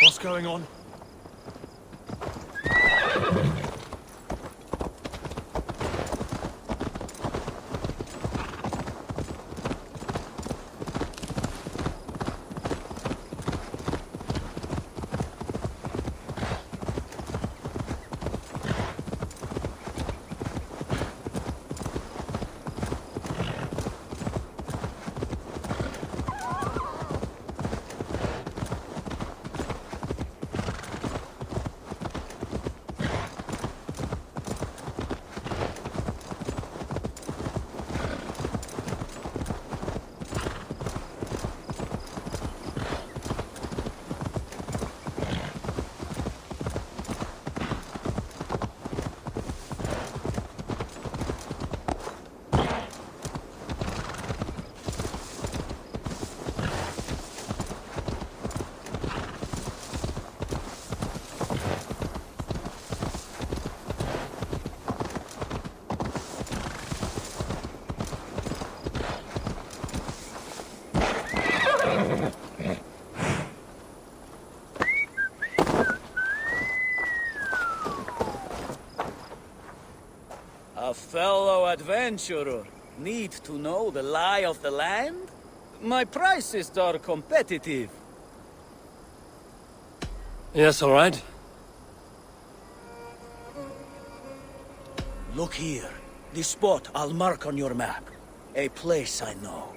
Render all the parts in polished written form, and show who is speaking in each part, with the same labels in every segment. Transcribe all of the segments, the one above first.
Speaker 1: What's going on?
Speaker 2: A fellow adventurer need to know the lie of the land? My prices are competitive.
Speaker 1: Yes, all right.
Speaker 2: Look here. This spot I'll mark on your map. A place I know.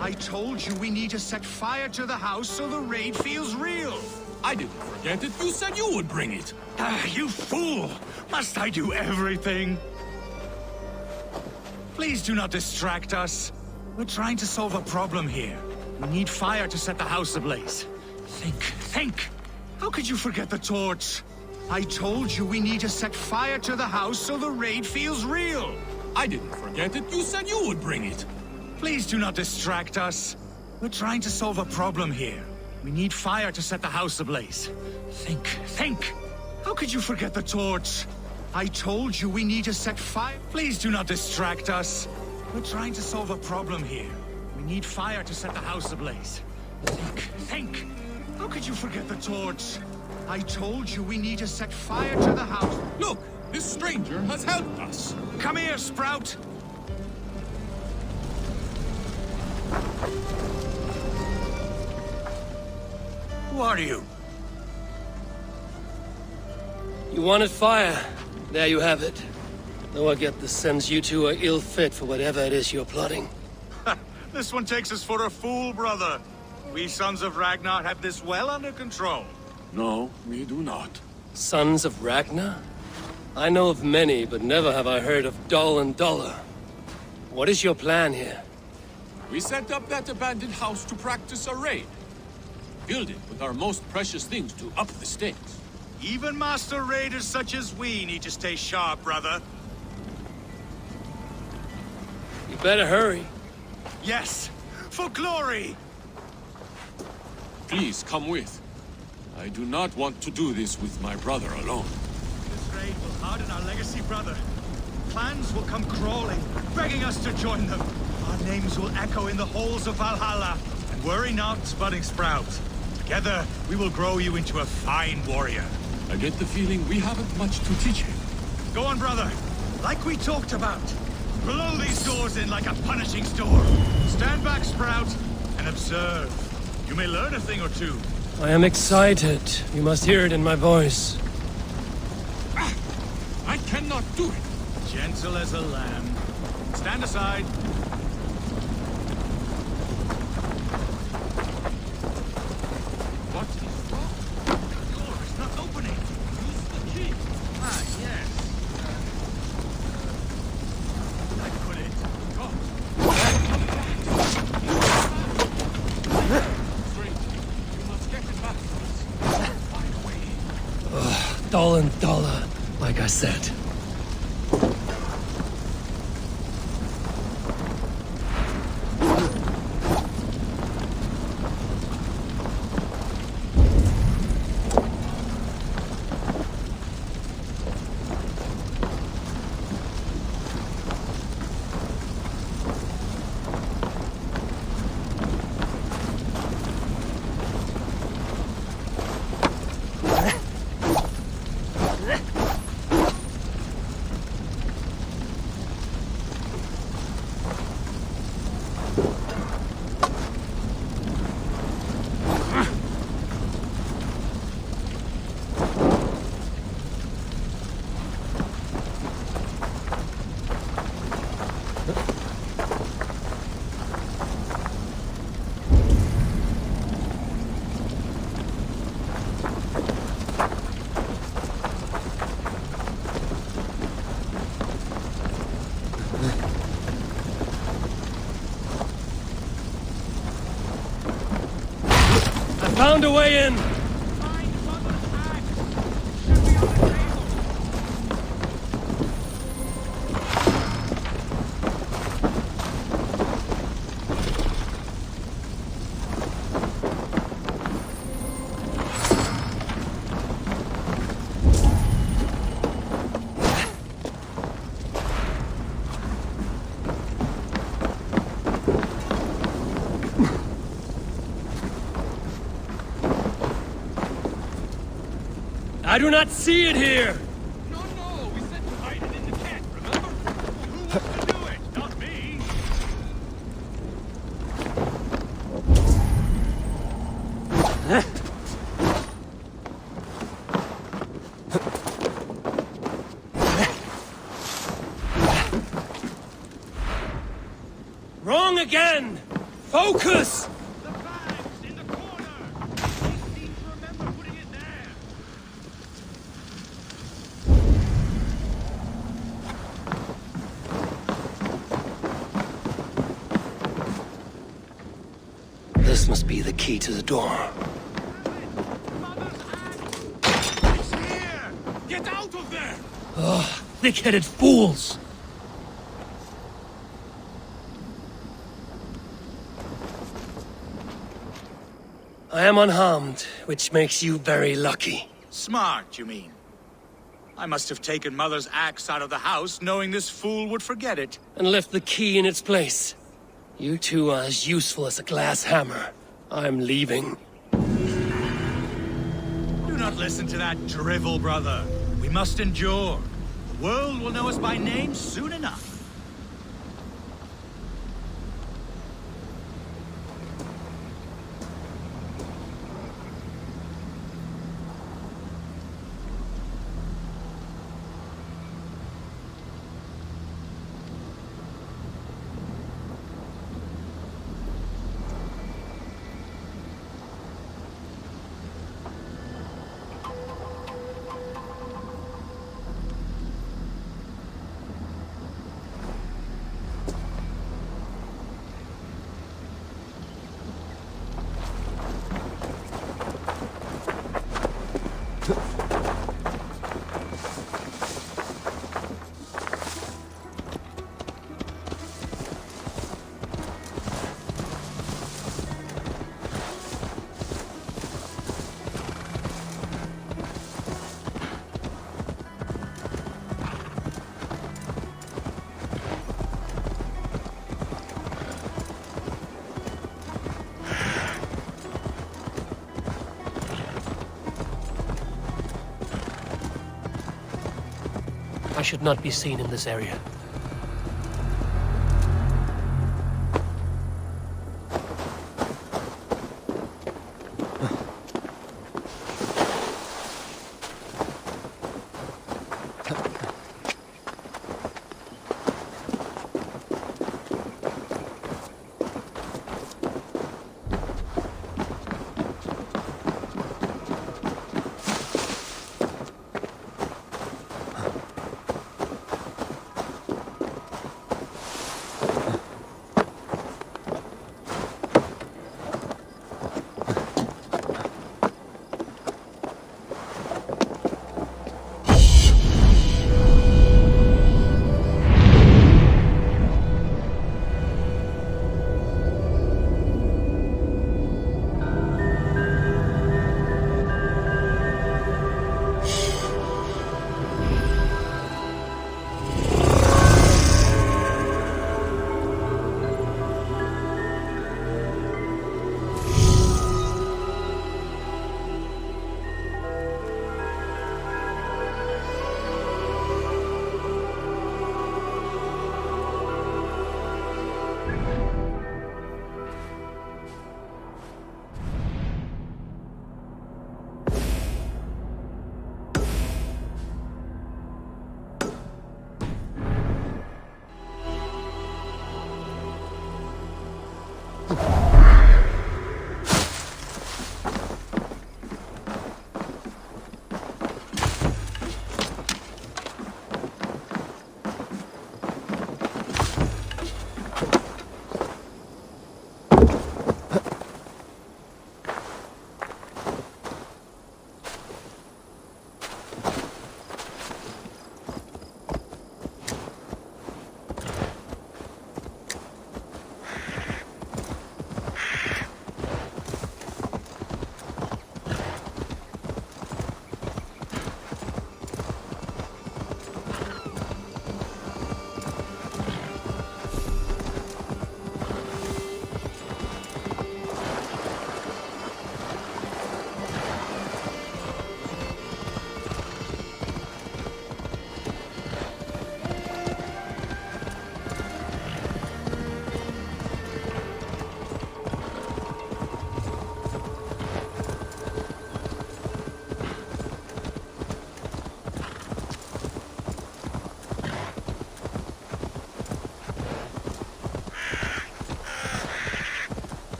Speaker 3: I told you we need to set fire to the house so the raid feels real.
Speaker 4: I didn't forget it. You said you would bring it.
Speaker 3: You fool! Must I do everything? Please do not distract us. We're trying to solve a problem here. We need fire to set the house ablaze. Think. How could you forget the torch? I told you we need to set fire to the house so the raid feels real.
Speaker 4: I didn't forget it. You said you would bring it.
Speaker 3: Please do not distract us. We're trying to solve a problem here. We need fire to set the house ablaze. Think! How could you forget the torch? I told you we need to set fire. Please do not distract us. We're trying to solve a problem here. We need fire to set the house ablaze. Think! How could you forget the torch? I told you we need to set fire to the house.
Speaker 4: Look, this stranger has helped us.
Speaker 3: Come here, Sprout! Who are you?
Speaker 1: You wanted fire. There you have it. Though I get the sense you two are ill fit for whatever it is you're plotting.
Speaker 3: This one takes us for a fool, brother. We Sons of Ragnar have this well under control.
Speaker 4: No, we do not.
Speaker 1: Sons of Ragnar? I know of many, but never have I heard of Dull and Duller. What is your plan here?
Speaker 4: We set up that abandoned house to practice a raid. Build it with our most precious things to up the stakes.
Speaker 3: Even master raiders such as we need to stay sharp, brother.
Speaker 1: You better hurry.
Speaker 3: Yes, for glory!
Speaker 4: Please come with. I do not want to do this with my brother alone.
Speaker 3: This raid will harden our legacy, brother. Clans will come crawling, begging us to join them. Our names will echo in the halls of Valhalla. And worry not, Budding Sprout. Together, we will grow you into a fine warrior.
Speaker 4: I get the feeling we haven't much to teach him.
Speaker 3: Go on, brother. Like we talked about. Blow these doors in like a punishing storm. Stand back, Sprout, and observe. You may learn a thing or two.
Speaker 1: I am excited. You must hear it in my voice.
Speaker 4: I cannot do it.
Speaker 3: Gentle as a lamb. Stand aside.
Speaker 4: What is wrong?
Speaker 3: The door is not opening.
Speaker 4: Use the key.
Speaker 3: Ah, yes. I put it.
Speaker 4: Stranger, you must get it back for us. Find a way.
Speaker 1: Dull and Duller, like I said. Found a way in! I do not see it here!
Speaker 4: No, we said to hide it in the tent, remember?
Speaker 3: Who wants to do it? Not me.
Speaker 1: Wrong again! Focus!
Speaker 3: The bag's in the corner. He seems to remember putting it there.
Speaker 1: This must be the key to the door.
Speaker 3: It's here!
Speaker 1: Thick-headed fools! I am unharmed, which makes you very lucky.
Speaker 3: Smart, you mean? I must have taken Mother's axe out of the house, knowing this fool would forget it.
Speaker 1: And left the key in its place. You two are as useful as a glass hammer. I'm leaving.
Speaker 3: Do not listen to that drivel, brother. We must endure. The world will know us by name soon enough.
Speaker 1: I should not be seen in this area.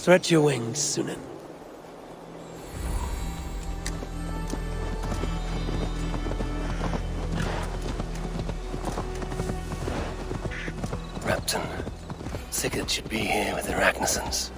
Speaker 1: Stretch your wings, Sunan. Repton. Sigurd should be here with the Ragnarsons.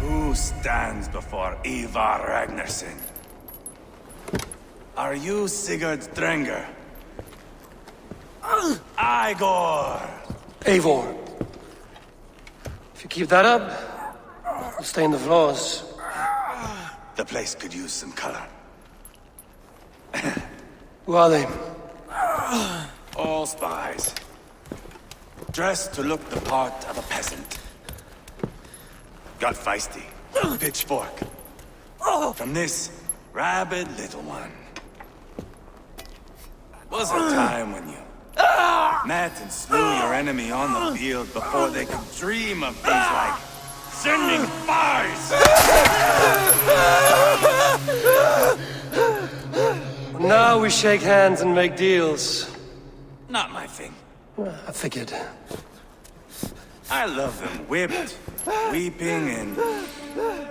Speaker 5: Who stands before Ivar Ragnarsson? Are you Sigurd Drenger? Igor!
Speaker 1: Eivor. If you keep that up, we'll stain the floors.
Speaker 5: The place could use some color.
Speaker 1: Who are they?
Speaker 5: All spies. Dressed to look the part of a peasant. Got feisty. Pitchfork. From this rabid little one. Was a time when you met and slew your enemy on the field before they could dream of things like sending spies!
Speaker 1: Now we shake hands and make deals.
Speaker 5: Not my thing.
Speaker 1: I figured.
Speaker 5: I love them whipped, weeping, and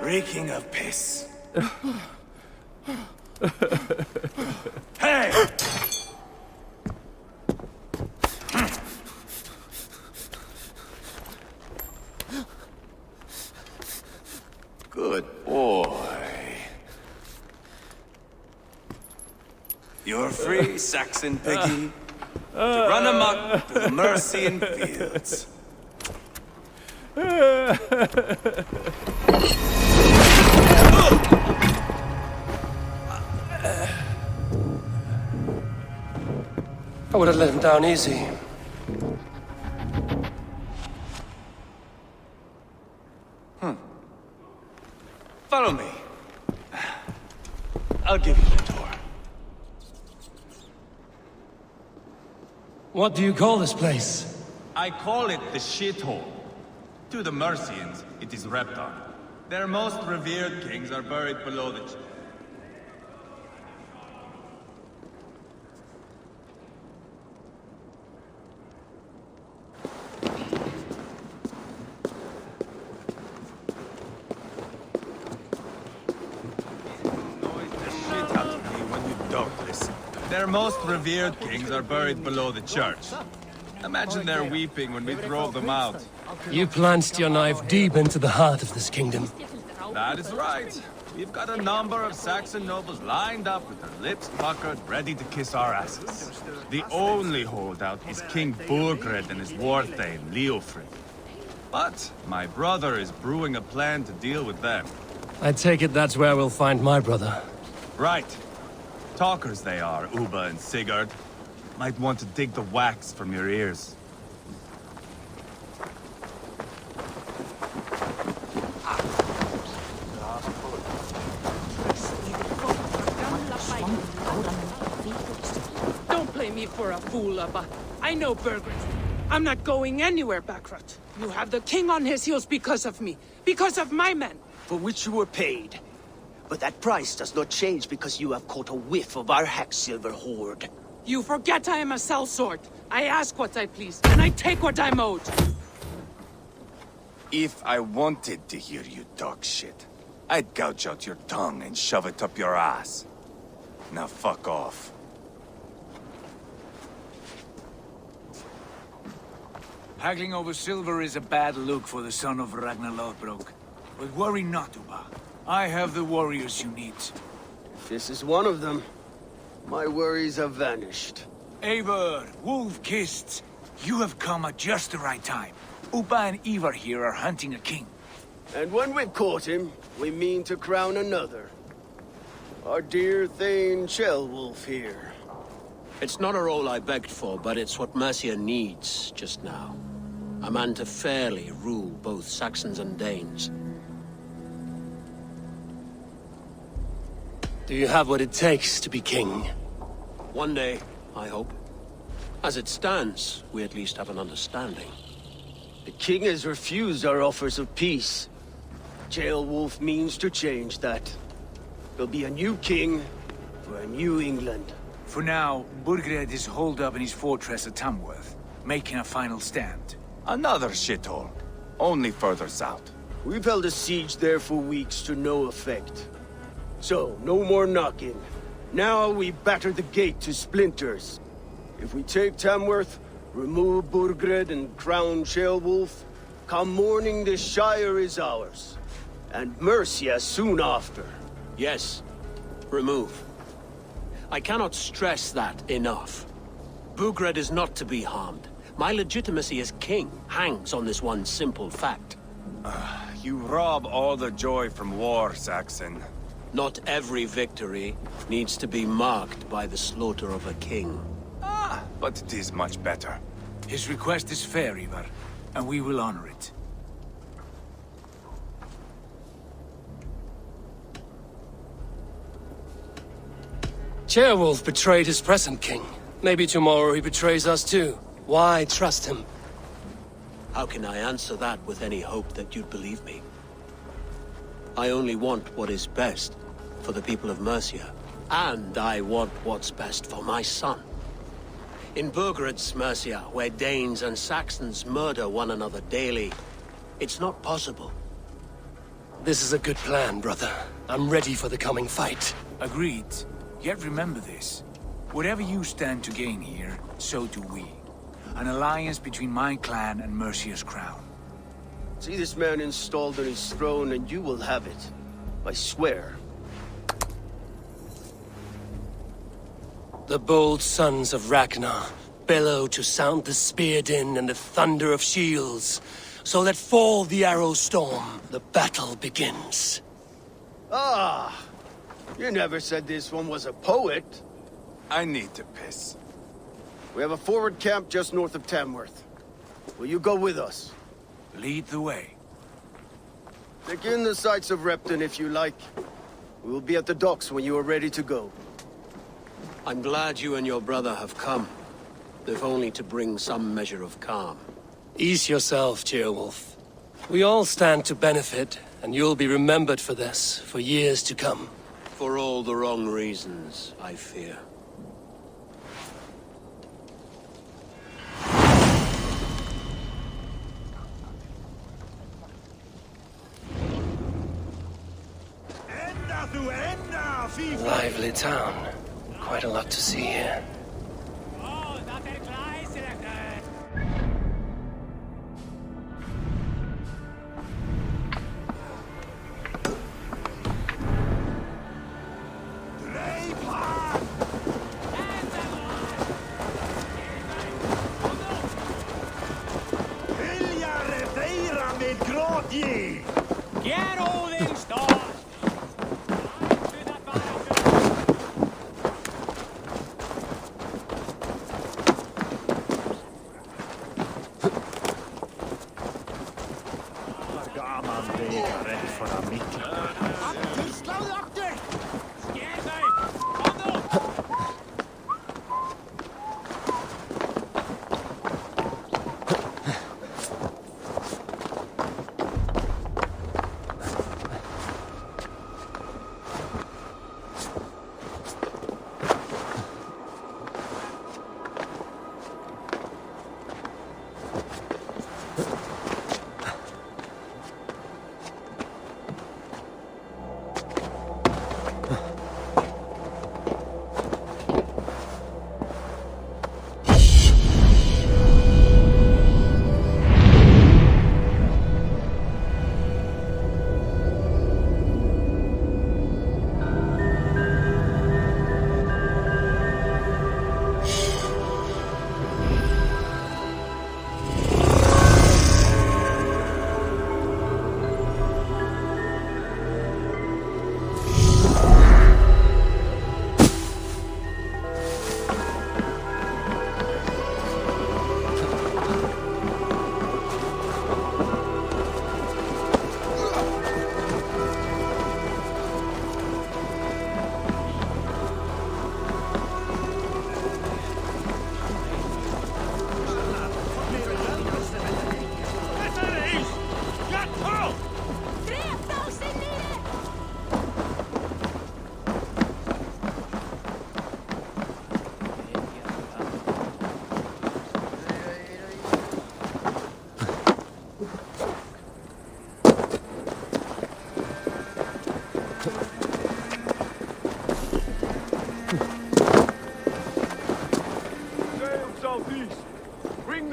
Speaker 5: reeking of piss. Hey! Good boy. You're free, Saxon piggy, to run amok through the Mercian fields.
Speaker 1: I would have let him down easy.
Speaker 5: Follow me. I'll give you the tour.
Speaker 1: What do you call this place?
Speaker 6: I call it the shithole. To the Mercians, it is Repton. Their most revered kings are buried below the... Their most revered kings are buried below the church. Imagine their weeping when we drove them out.
Speaker 1: You plunged your knife deep into the heart of this kingdom.
Speaker 6: That is right. We've got a number of Saxon nobles lined up with their lips puckered, ready to kiss our asses. The only holdout is King Burgred and his war-thane, Leofrid. But my brother is brewing a plan to deal with them.
Speaker 1: I take it that's where we'll find my brother.
Speaker 6: Right. Talkers they are, Uba and Sigurd. Might want to dig the wax from your ears.
Speaker 7: Don't play me for a fool, Abba. I know Burgred. I'm not going anywhere, Backrot. You have the king on his heels because of me. Because of my men.
Speaker 8: For which you were paid. But that price does not change because you have caught a whiff of our Hacksilver hoard.
Speaker 7: You forget I am a sellsword. I ask what I please, and I take what I'm owed.
Speaker 5: If I wanted to hear you talk shit, I'd gouge out your tongue and shove it up your ass. Now fuck off.
Speaker 9: Haggling over silver is a bad look for the son of Ragnar Lothbrok. But worry not, Uba. I have the warriors you need.
Speaker 8: If this is one of them, my worries have vanished.
Speaker 9: Eivor, Wolf-Kissed, you have come at just the right time. Uba and Ivar here are hunting a king.
Speaker 8: And when we've caught him, we mean to crown another. Our dear Thane Shellwolf here.
Speaker 10: It's not a role I begged for, but it's what Mercia needs just now. A man to fairly rule both Saxons and Danes.
Speaker 1: Do you have what it takes to be king?
Speaker 10: One day, I hope. As it stands, we at least have an understanding.
Speaker 8: The king has refused our offers of peace. Jailwolf means to change that. There'll be a new king for a new England.
Speaker 9: For now, Burgred is holed up in his fortress at Tamworth, making a final stand.
Speaker 6: Another shithole. Only further south.
Speaker 8: We've held a siege there for weeks to no effect. So, no more knocking. Now we batter the gate to splinters. If we take Tamworth, remove Burgred and crown Jailwolf, come morning the Shire is ours. And Mercia soon after.
Speaker 10: Yes, remove. I cannot stress that enough. Burgred is not to be harmed. My legitimacy as king hangs on this one simple fact.
Speaker 6: You rob all the joy from war, Saxon.
Speaker 10: Not every victory needs to be marked by the slaughter of a king.
Speaker 6: But it is much better.
Speaker 9: His request is fair, Ivar, and we will honor it.
Speaker 1: Jailwolf betrayed his present king. Maybe tomorrow he betrays us too. Why trust him?
Speaker 10: How can I answer that with any hope that you'd believe me? I only want what is best for the people of Mercia. And I want what's best for my son. In Burgred's Mercia, where Danes and Saxons murder one another daily, it's not possible.
Speaker 1: This is a good plan, brother. I'm ready for the coming fight.
Speaker 9: Agreed. Yet remember this. Whatever you stand to gain here, so do we. An alliance between my clan and Mercia's crown.
Speaker 8: See this man installed on his throne and you will have it. I swear.
Speaker 1: The bold sons of Ragnar bellow to sound the spear din and the thunder of shields. So let fall the arrow storm. The battle begins.
Speaker 8: Ah! You never said this one was a poet.
Speaker 6: I need to piss.
Speaker 8: We have a forward camp just north of Tamworth. Will you go with us?
Speaker 9: Lead the way.
Speaker 8: Take in the sights of Repton if you like. We will be at the docks when you are ready to go.
Speaker 10: I'm glad you and your brother have come, if only to bring some measure of calm.
Speaker 1: Ease yourself, Jailwolf. We all stand to benefit, and you'll be remembered for this, for years to come.
Speaker 10: For all the wrong reasons, I fear.
Speaker 1: Lively town. Quite a lot to see here.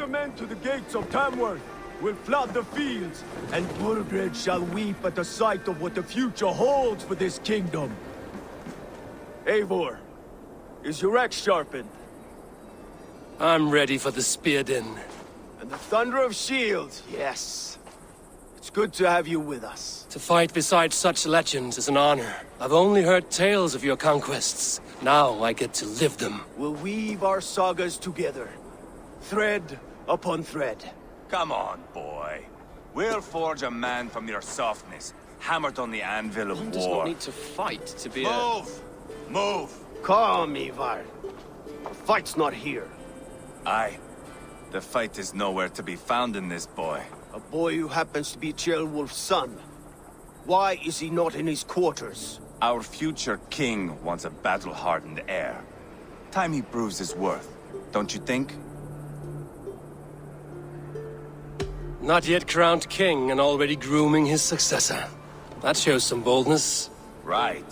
Speaker 8: the men to the gates of Tamworth. We'll flood the fields, and Burgred shall weep at the sight of what the future holds for this kingdom. Eivor, is your axe sharpened?
Speaker 1: I'm ready for the spear din.
Speaker 8: And the thunder of shields, yes. It's good to have you with us.
Speaker 1: To fight beside such legends is an honor. I've only heard tales of your conquests. Now I get to live them.
Speaker 8: We'll weave our sagas together, thread upon thread.
Speaker 5: Come on, boy. We'll forge a man from your softness, hammered on the anvil of
Speaker 11: One
Speaker 5: war.
Speaker 11: does not need to fight to be
Speaker 5: Move! Move!
Speaker 8: Calm, Ivar. The fight's not here.
Speaker 5: Aye. The fight is nowhere to be found in this boy.
Speaker 8: A boy who happens to be Ceolwulf's son. Why is he not in his quarters?
Speaker 5: Our future king wants a battle-hardened heir. Time he proves his worth, don't you think?
Speaker 1: Not yet crowned king and already grooming his successor. That shows some boldness.
Speaker 5: Right.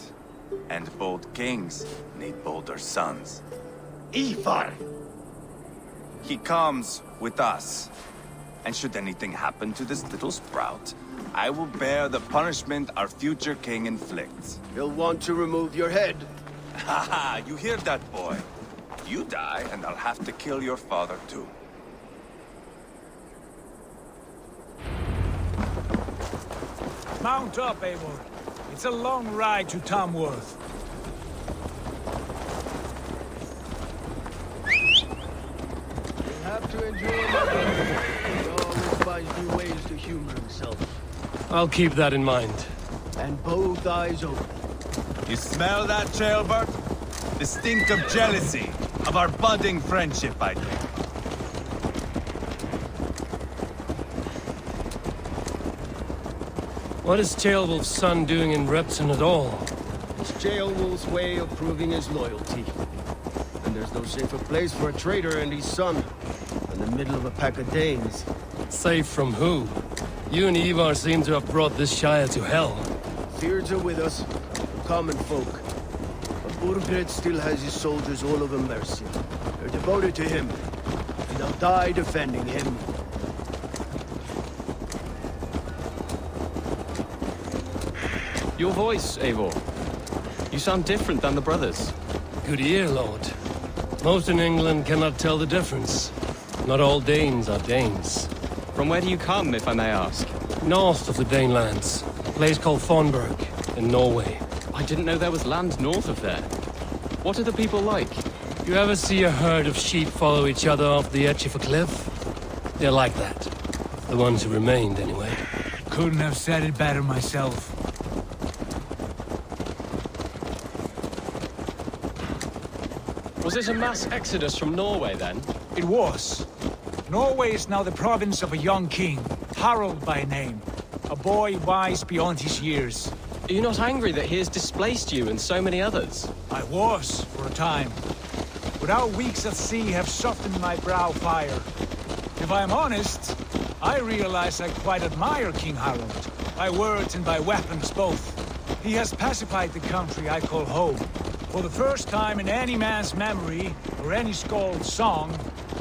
Speaker 5: And bold kings need bolder sons.
Speaker 8: Ivar!
Speaker 5: He comes with us. And should anything happen to this little sprout, I will bear the punishment our future king inflicts.
Speaker 8: He'll want to remove your head.
Speaker 5: Haha, you hear that, boy? You die, and I'll have to kill your father, too.
Speaker 9: Mount up, Eivor. It's a long ride to Tamworth.
Speaker 8: You'll have to endure my brother. He always finds new ways to humor himself.
Speaker 1: I'll keep that in mind.
Speaker 8: And both eyes open.
Speaker 6: You smell that, Ceolbert? The stink of jealousy, of our budding friendship, I think.
Speaker 1: What is Ceolwulf's son doing in Repton at all?
Speaker 8: It's Ceolwulf's way of proving his loyalty. And there's no safer place for a traitor and his son than the middle of a pack of Danes.
Speaker 1: Safe from who? You and Ivar seem to have brought this Shire to hell.
Speaker 8: Fears are with us, the common folk. But Burgred still has his soldiers all over Mercia. They're devoted to him, and they'll die defending him.
Speaker 11: Your voice, Eivor. You sound different than the brothers.
Speaker 1: Good ear, Lord. Most in England cannot tell the difference. Not all Danes are Danes.
Speaker 11: From where do you come, if I may ask?
Speaker 1: North of the Danelands. A place called Thornburg, in Norway.
Speaker 11: I didn't know there was land north of there. What are the people like?
Speaker 1: You ever see a herd of sheep follow each other off the edge of a cliff? They're like that. The ones who remained, anyway.
Speaker 9: Couldn't have said it better myself.
Speaker 11: Was it a mass exodus from Norway, then?
Speaker 9: It was. Norway is now the province of a young king, Harald by name. A boy wise beyond his years.
Speaker 11: Are you not angry that he has displaced you and so many others?
Speaker 9: I was, for a time. But our weeks at sea have softened my brow fire. If I am honest, I realize I quite admire King Harald. By words and by weapons both. He has pacified the country I call home. For the first time in any man's memory, or any skald's song,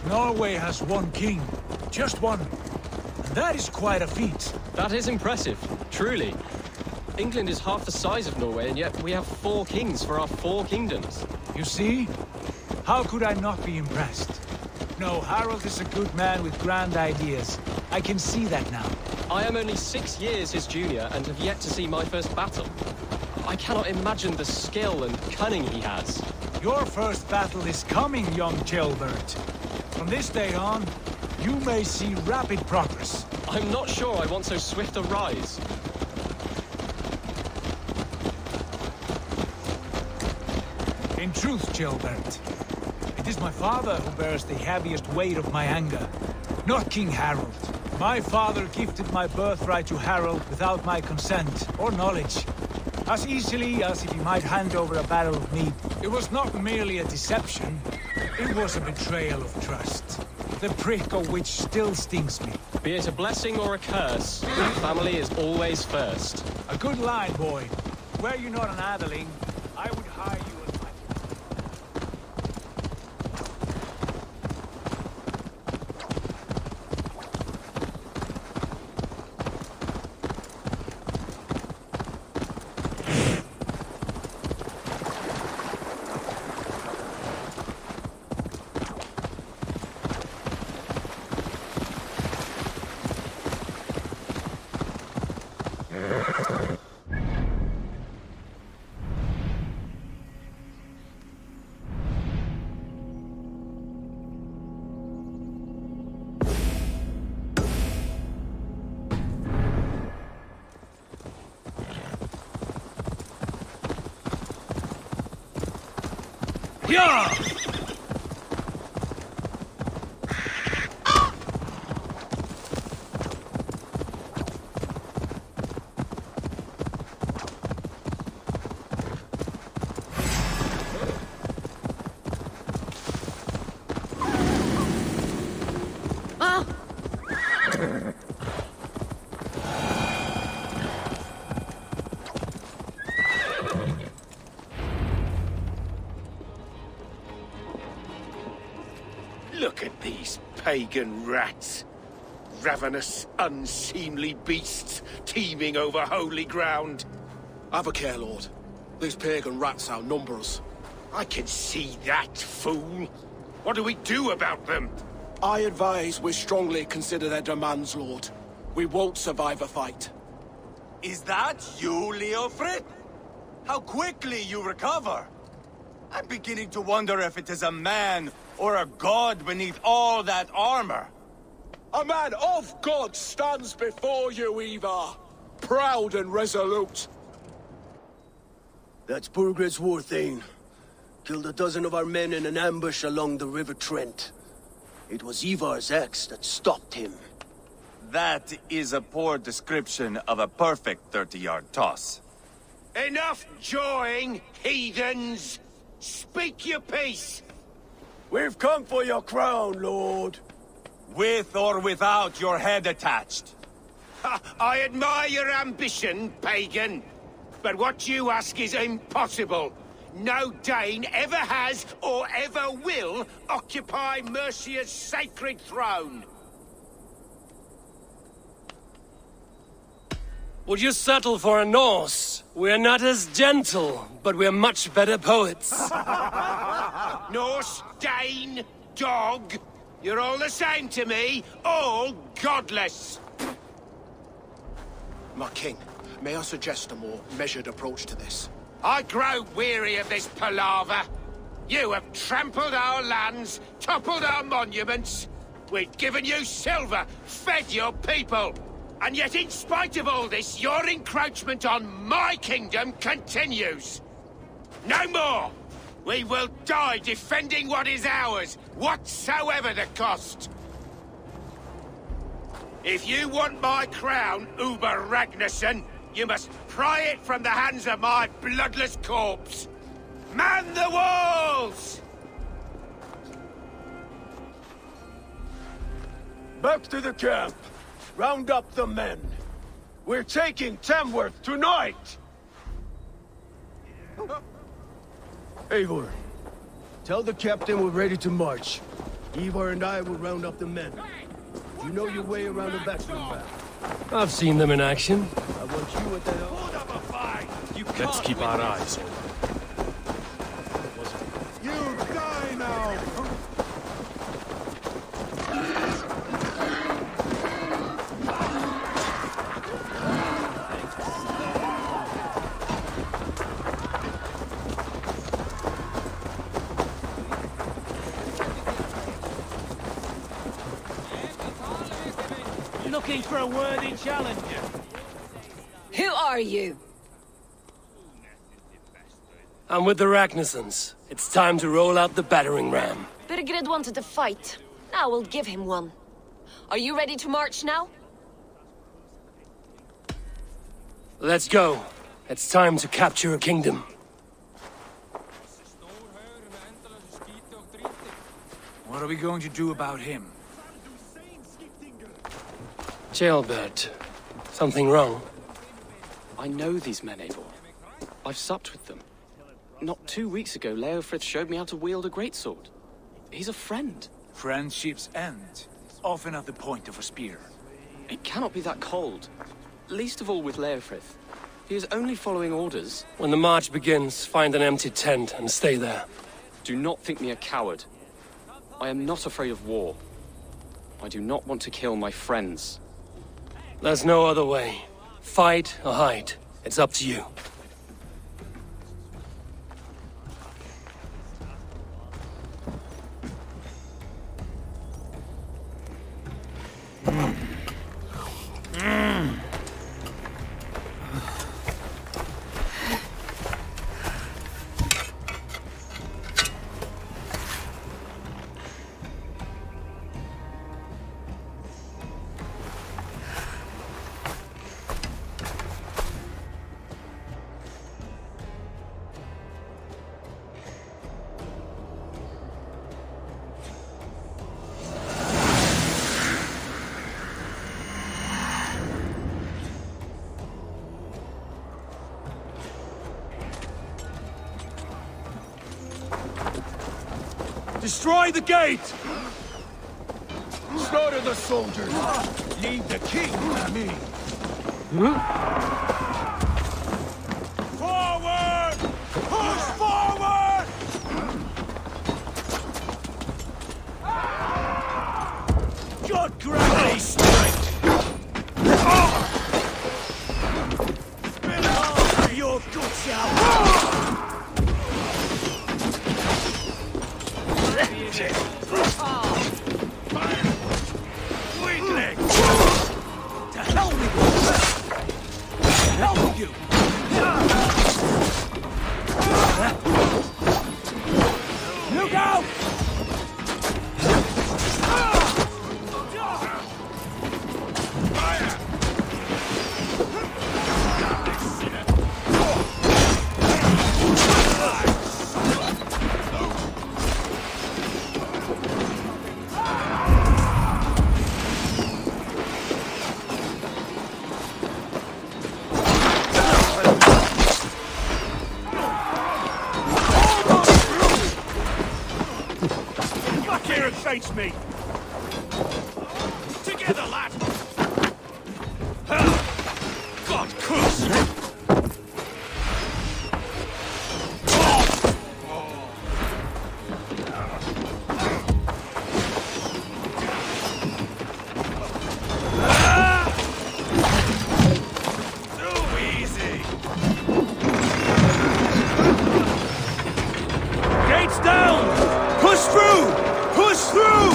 Speaker 9: Norway has one king. Just one. And that is quite a feat.
Speaker 11: That is impressive, truly. England is half the size of Norway, and yet we have 4 kings for our 4 kingdoms.
Speaker 9: You see? How could I not be impressed? No, Harald is a good man with grand ideas. I can see that now.
Speaker 11: I am only 6 years his junior and have yet to see my first battle. I cannot imagine the skill and cunning he has.
Speaker 9: Your first battle is coming, young Ceolbert. From this day on, you may see rapid progress.
Speaker 11: I'm not sure I want so swift a rise.
Speaker 9: In truth, Ceolbert, it is my father who bears the heaviest weight of my anger, not King Harald. My father gifted my birthright to Harald without my consent or knowledge. As easily as if he might hand over a barrel of meat. It was not merely a deception, it was a betrayal of trust. The prick of which still stings me.
Speaker 11: Be it a blessing or a curse, family is always first.
Speaker 9: A good line, boy. Were you not an atheling, I would hire you as my...
Speaker 1: Yeah!
Speaker 8: Look at these pagan rats. Ravenous, unseemly beasts teeming over holy ground.
Speaker 12: Have a care, Lord. These pagan rats outnumber us.
Speaker 8: I can see that, fool. What do we do about them?
Speaker 12: I advise we strongly consider their demands, Lord. We won't survive a fight.
Speaker 5: Is that you, Leofrid? How quickly you recover! I'm beginning to wonder if it is a man or a god beneath all that armor.
Speaker 12: A man of God stands before you, Ivar. Proud and resolute.
Speaker 8: That's Burgred's war thane. Killed a dozen of our men in an ambush along the River Trent. It was Ivar's axe that stopped him.
Speaker 5: That is a poor description of a perfect 30-yard toss.
Speaker 8: Enough jawing, heathens! Speak your piece! We've come for your crown, Lord.
Speaker 5: With or without your head attached.
Speaker 8: I admire your ambition, pagan. But what you ask is impossible. No Dane ever has or ever will occupy Mercia's sacred throne.
Speaker 1: Would you settle for a Norse? We're not as gentle, but we're much better poets.
Speaker 8: Norse, Dane, dog. You're all the same to me, all godless.
Speaker 12: My king, may I suggest a more measured approach to this?
Speaker 8: I grow weary of this palaver. You have trampled our lands, toppled our monuments. We've given you silver, fed your people. And yet, in spite of all this, your encroachment on my kingdom continues. No more! We will die defending what is ours, whatsoever the cost. If you want my crown, Uber Ragnarsson, you must pry it from the hands of my bloodless corpse. Man the walls! Back to the camp. Round up the men. We're taking Tamworth tonight! Eivor, tell the captain we're ready to march. Ivar and I will round up the men. You know your way around the backroom map.
Speaker 1: I've seen them in action.
Speaker 8: I want you at the...
Speaker 3: Let's keep our eyes open.
Speaker 8: You die now!
Speaker 2: Looking for a worthy challenger.
Speaker 13: Who are you?
Speaker 1: I'm with the Ragnarssons. It's time to roll out the battering ram.
Speaker 13: Burgred wanted to fight. Now we'll give him one. Are you ready to march now?
Speaker 1: Let's go. It's time to capture a kingdom.
Speaker 9: What are we going to do about him?
Speaker 1: Jailbird. Something wrong?
Speaker 11: I know these men, Eivor. I've supped with them. Not 2 weeks ago, Leofrid showed me how to wield a greatsword. He's a friend.
Speaker 9: Friendships end, often at the point of a spear.
Speaker 11: It cannot be that cold. Least of all with Leofrid. He is only following orders.
Speaker 1: When the march begins, find an empty tent and stay there.
Speaker 11: Do not think me a coward. I am not afraid of war. I do not want to kill my friends.
Speaker 1: There's no other way. Fight or hide. It's up to you.
Speaker 5: Destroy the gate!
Speaker 12: Slaughter the soldiers! Leave the king to me!
Speaker 5: Forward! Push forward! God gravity strike! Spit all your guts out! To hell with you! To hell with you! Look out! Face me! Together, lad! God curse you! Too easy! Gates down! Push through! Push through!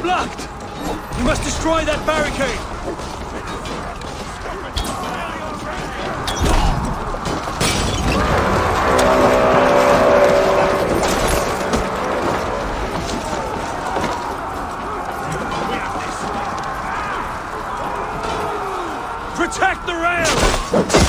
Speaker 5: Blocked! You must destroy that barricade! Protect the rails!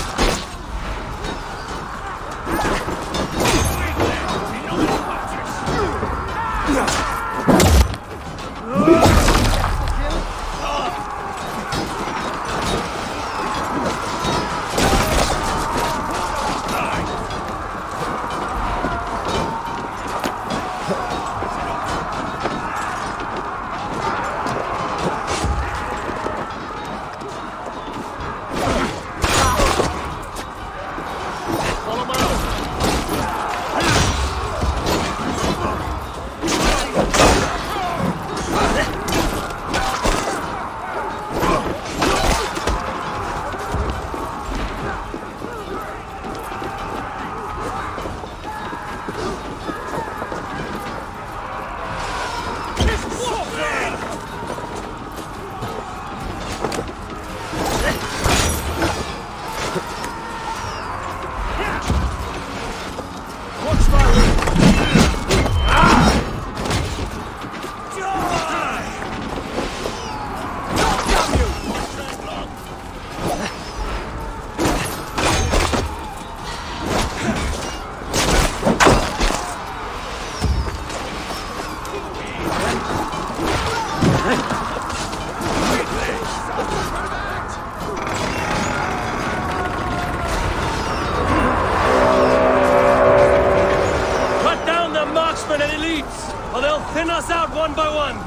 Speaker 5: or they'll thin us out one by one.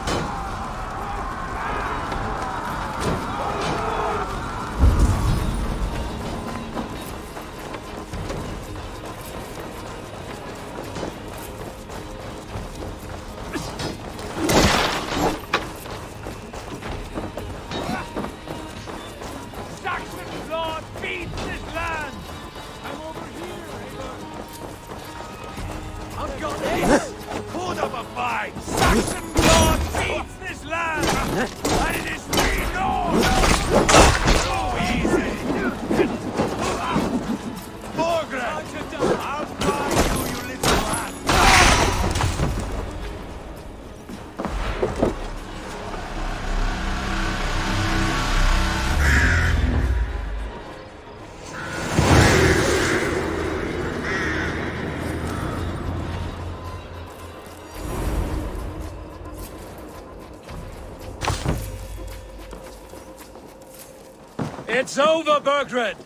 Speaker 1: It's over, Burgred!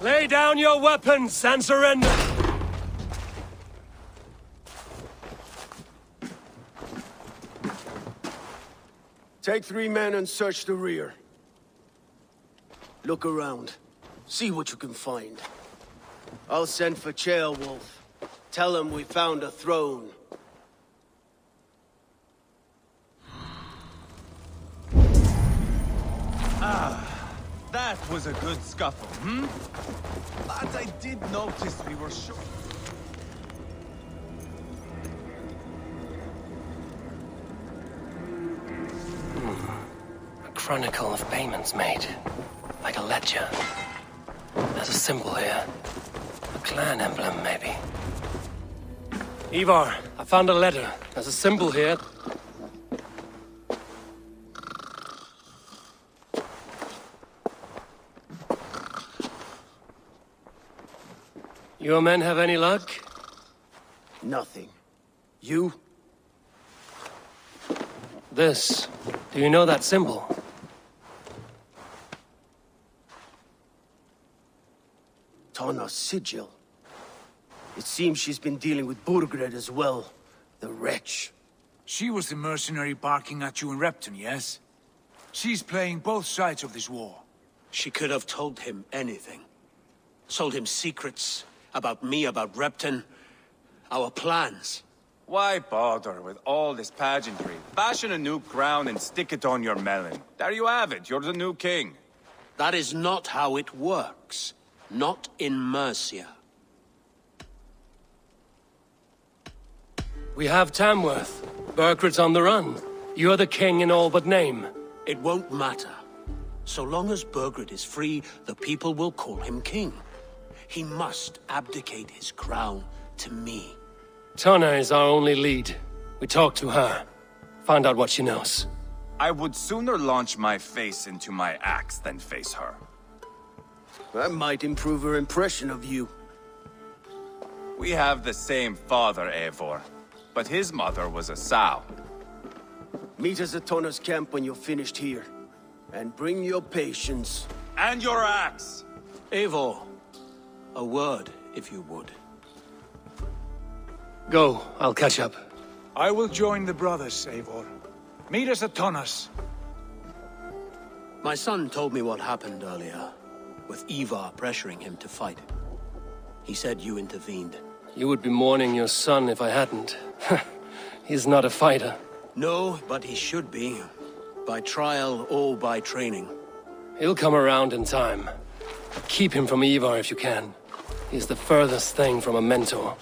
Speaker 1: Lay down your weapons and surrender!
Speaker 8: Take 3 men and search the rear. Look around. See what you can find. I'll send for Ceolwulf. Tell him we found a throne.
Speaker 6: That was a good scuffle, hmm? But I did notice we were short.
Speaker 1: A chronicle of payments made. Like a ledger. There's a symbol here. A clan emblem, maybe. Ivar, I found a letter. There's a symbol here. Your men have any luck?
Speaker 8: Nothing. You?
Speaker 1: This. Do you know that symbol?
Speaker 8: Tana's sigil. It seems she's been dealing with Burgred as well. The wretch.
Speaker 9: She was the mercenary barking at you in Repton, yes? She's playing both sides of this war.
Speaker 10: She could have told him anything. Told him secrets about me, about Repton, our plans.
Speaker 6: Why bother with all this pageantry? Fashion a new crown and stick it on your melon. There you have it, you're the new king.
Speaker 10: That is not how it works. Not in Mercia.
Speaker 1: We have Tamworth. Burgred's on the run. You're the king in all but name.
Speaker 10: It won't matter. So long as Burgred is free, the people will call him king. He must abdicate his crown to me.
Speaker 1: Tana is our only lead. We talk to her. Find out what she knows.
Speaker 6: I would sooner launch my face into my axe than face her.
Speaker 8: That might improve her impression of you.
Speaker 6: We have the same father, Eivor, but his mother was a sow.
Speaker 8: Meet us at Tana's camp when you're finished here. And bring your patience.
Speaker 6: And your axe!
Speaker 10: Eivor, a word, if you would.
Speaker 1: Go, I'll catch up.
Speaker 9: I will join the brothers, Eivor. Meet us at Tana's.
Speaker 10: My son told me what happened earlier, with Ivar pressuring him to fight. He said you intervened.
Speaker 1: You would be mourning your son if I hadn't. He's not a fighter.
Speaker 10: No, but he should be. By trial or by training.
Speaker 1: He'll come around in time. Keep him from Ivar if you can. He's the furthest thing from a mentor.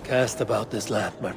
Speaker 1: Cast about this land, but...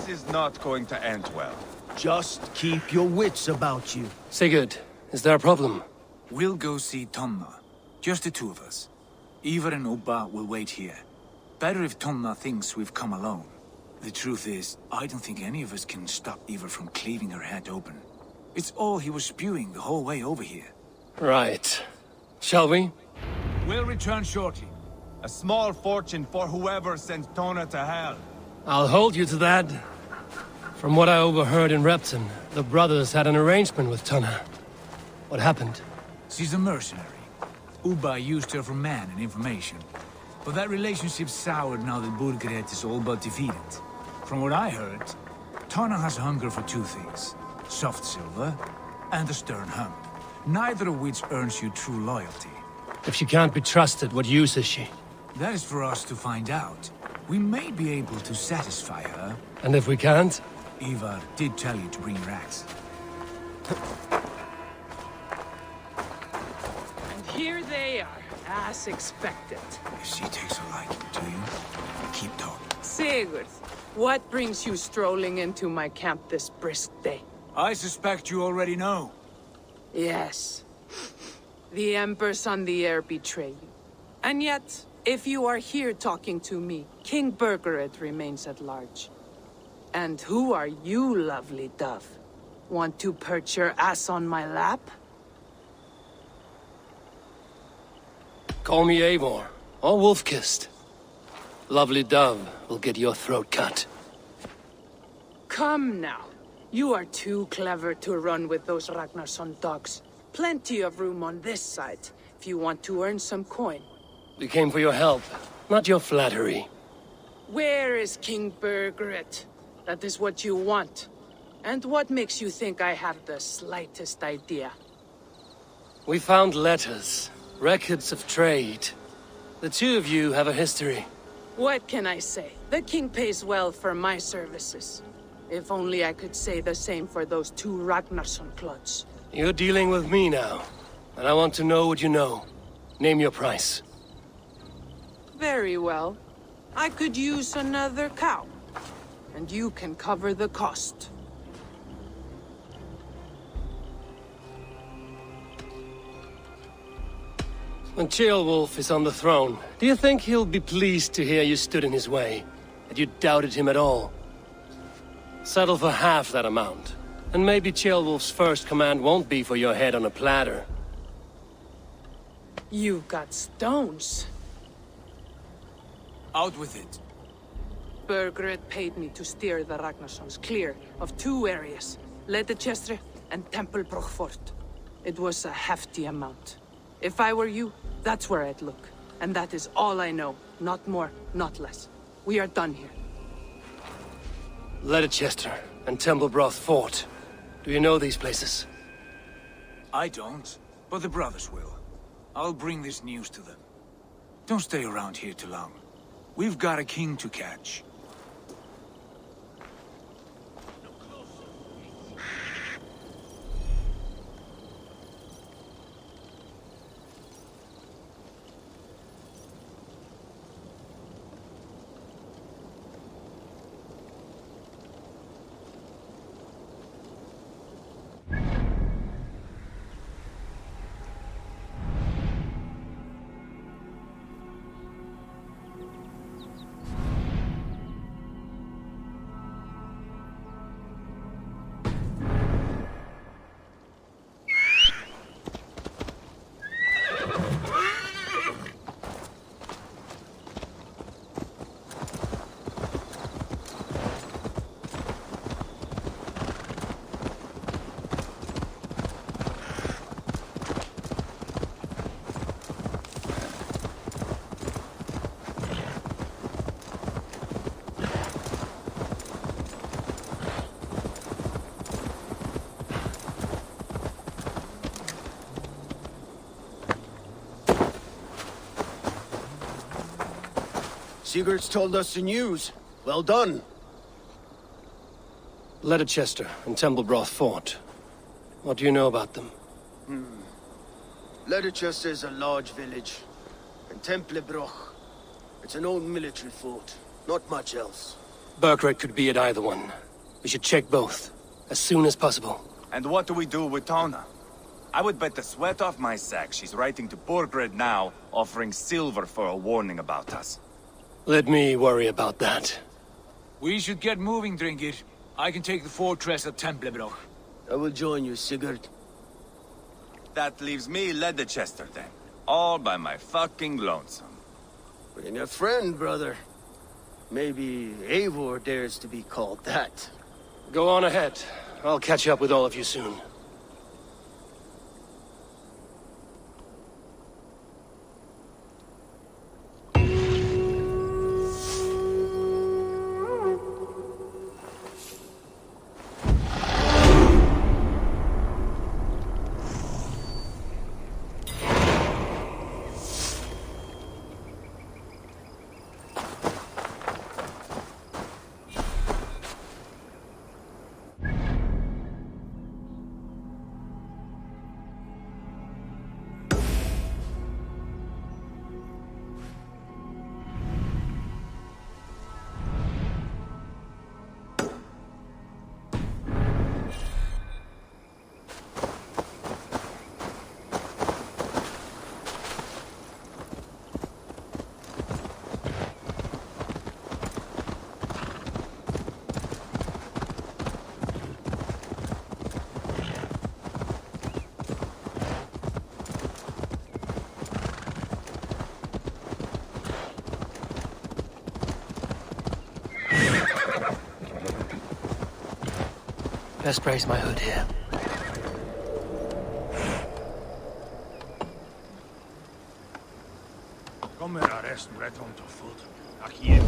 Speaker 6: This is not going to end well.
Speaker 8: Just keep your wits about you.
Speaker 1: Sigurd, is there a problem?
Speaker 9: We'll go see Tonna. Just the two of us. Ivar and Ubba will wait here. Better if Tonna thinks we've come alone. The truth is, I don't think any of us can stop Ivar from cleaving her head open. It's all he was spewing the whole way over here.
Speaker 1: Right. Shall we?
Speaker 9: We'll return shortly.
Speaker 6: A small fortune for whoever sends Tona to hell.
Speaker 1: I'll hold you to that. From what I overheard in Repton, the brothers had an arrangement with Tonna. What happened?
Speaker 9: She's a mercenary. Ubba used her for man and information. But that relationship soured now that Burgred is all but defeated. From what I heard, Tonna has hunger for two things. Soft silver and a stern hump. Neither of which earns you true loyalty.
Speaker 1: If she can't be trusted, what use is she?
Speaker 9: That is for us to find out. We may be able to satisfy her.
Speaker 1: And if we can't?
Speaker 9: Ivar did tell you to bring your axe.
Speaker 7: And here they are, as expected.
Speaker 9: If she takes a liking to you, keep talking.
Speaker 7: Sigurd, what brings you strolling into my camp this brisk day?
Speaker 9: I suspect you already know.
Speaker 7: Yes. The Embers on the air betray you. And yet, if you are here talking to me, King Birgered remains at large. And who are you, lovely dove? Want to perch your ass on my lap?
Speaker 1: Call me Eivor, or Wolf-Kissed. Lovely dove will get your throat cut.
Speaker 7: Come now. You are too clever to run with those Ragnarsson dogs. Plenty of room on this side, if you want to earn some coin.
Speaker 1: We came for your help, not your flattery.
Speaker 7: Where is King Birgered? That is what you want. And what makes you think I have the slightest idea?
Speaker 1: We found letters, records of trade. The two of you have a history.
Speaker 7: What can I say? The king pays well for my services. If only I could say the same for those two Ragnarsson clods.
Speaker 1: You're dealing with me now, and I want to know what you know. Name your price.
Speaker 7: Very well. I could use another cow. And you can cover the cost.
Speaker 1: When Ceolwulf is on the throne, do you think he'll be pleased to hear you stood in his way? That you doubted him at all? Settle for half that amount. And maybe Ceolwulf's first command won't be for your head on a platter.
Speaker 7: You've got stones.
Speaker 9: Out with it.
Speaker 7: Birgered paid me to steer the Ragnarssons clear of two areas, Leitechester and Templebroch Fort. It was a hefty amount. If I were you, that's where I'd look. And that is all I know. Not more, not less. We are done here.
Speaker 1: Leitechester and Templebroch Fort. Do you know these places?
Speaker 9: I don't, but the brothers will. I'll bring this news to them. Don't stay around here too long. We've got a king to catch.
Speaker 8: Sigurd's told us the news. Well done.
Speaker 1: Leitechester and Templebroch Fort. What do you know about them?
Speaker 8: Leitechester is a large village. And Templebroch, it's an old military fort. Not much else.
Speaker 1: Birgered could be at either one. We should check both, as soon as possible.
Speaker 6: And what do we do with Tona? I would bet the sweat off my sack she's writing to Birgered now, offering silver for a warning about us.
Speaker 1: Let me worry about that.
Speaker 9: We should get moving, Drinkit. I can take the fortress of Templebroch.
Speaker 8: I will join you, Sigurd.
Speaker 6: That leaves me Leitechester then. All by my fucking lonesome.
Speaker 8: Bring a friend, brother. Maybe Eivor dares to be called that.
Speaker 1: Go on ahead. I'll catch up with all of you soon. Best raise my hood here.
Speaker 3: Kommer resten rätt om till fullt. Tack igen.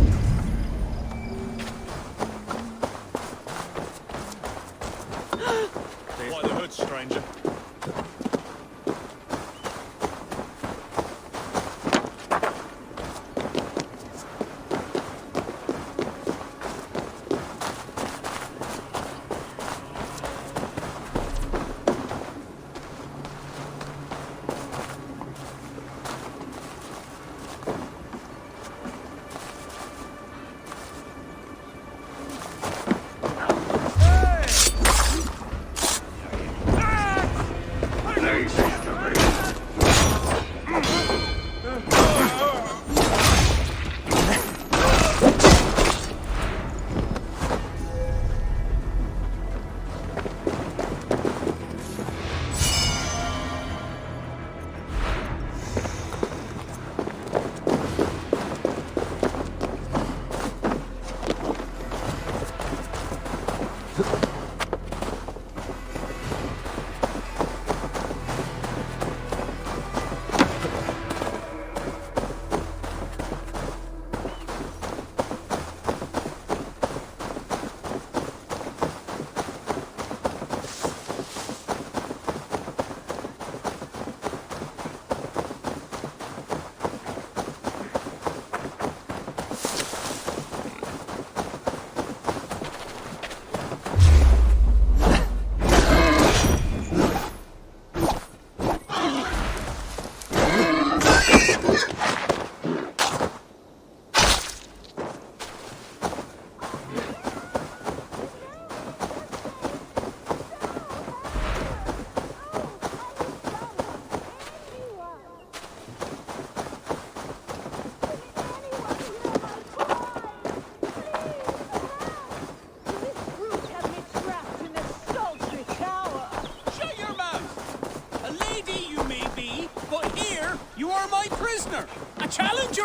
Speaker 3: Why the hood, stranger?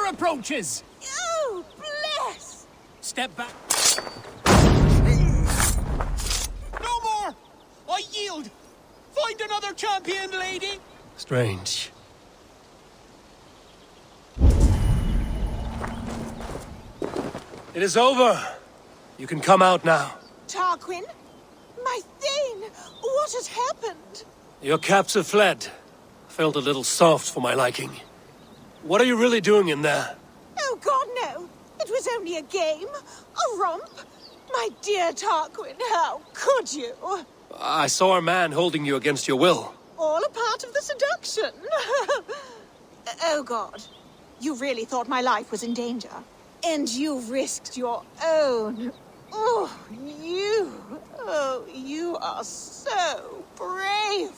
Speaker 2: Approaches.
Speaker 14: Oh, bless!
Speaker 2: Step back. No more! I yield! Find another champion, lady!
Speaker 1: Strange. It is over. You can come out now.
Speaker 14: Tarquin? My Thane! What has happened?
Speaker 1: Your caps have fled. Felt a little soft for my liking. What are you really doing in there?
Speaker 14: Oh, God, no. It was only a game. A romp. My dear Tarquin, how could you?
Speaker 1: I saw a man holding you against your will.
Speaker 14: All a part of the seduction. Oh, God. You really thought my life was in danger. And you risked your own. Oh, you are so brave.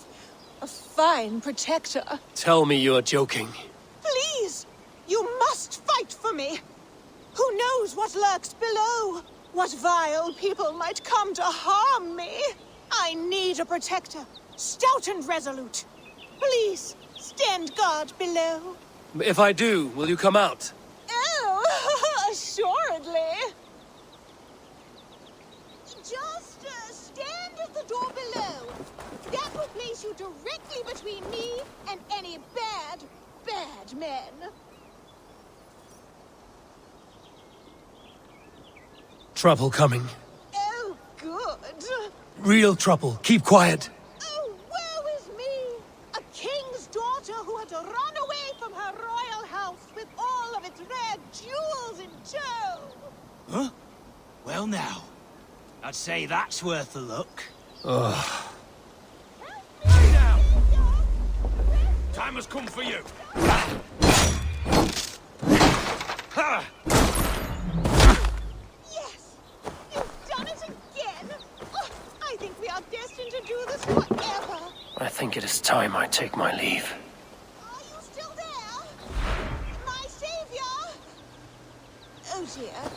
Speaker 14: A fine protector.
Speaker 1: Tell me you are joking.
Speaker 14: Please, you must fight for me. Who knows what lurks below? What vile people might come to harm me? I need a protector, stout and resolute. Please, stand guard below.
Speaker 1: If I do, will you come out?
Speaker 14: Oh, assuredly. Just stand at the door below. That will place you directly between me and any bad men.
Speaker 1: Trouble coming.
Speaker 14: Oh, good.
Speaker 1: Real trouble. Keep quiet.
Speaker 14: Oh, woe is me! A king's daughter who had to run away from her royal house with all of its rare jewels in tow.
Speaker 15: Huh? Well now, I'd say that's worth a look.
Speaker 1: Ugh.
Speaker 15: Now! Time has come for you!
Speaker 14: Yes! You've done it again! Oh, I think we are destined to do this forever.
Speaker 1: I think it is time I take my leave.
Speaker 14: Are you still there? My savior! Oh dear.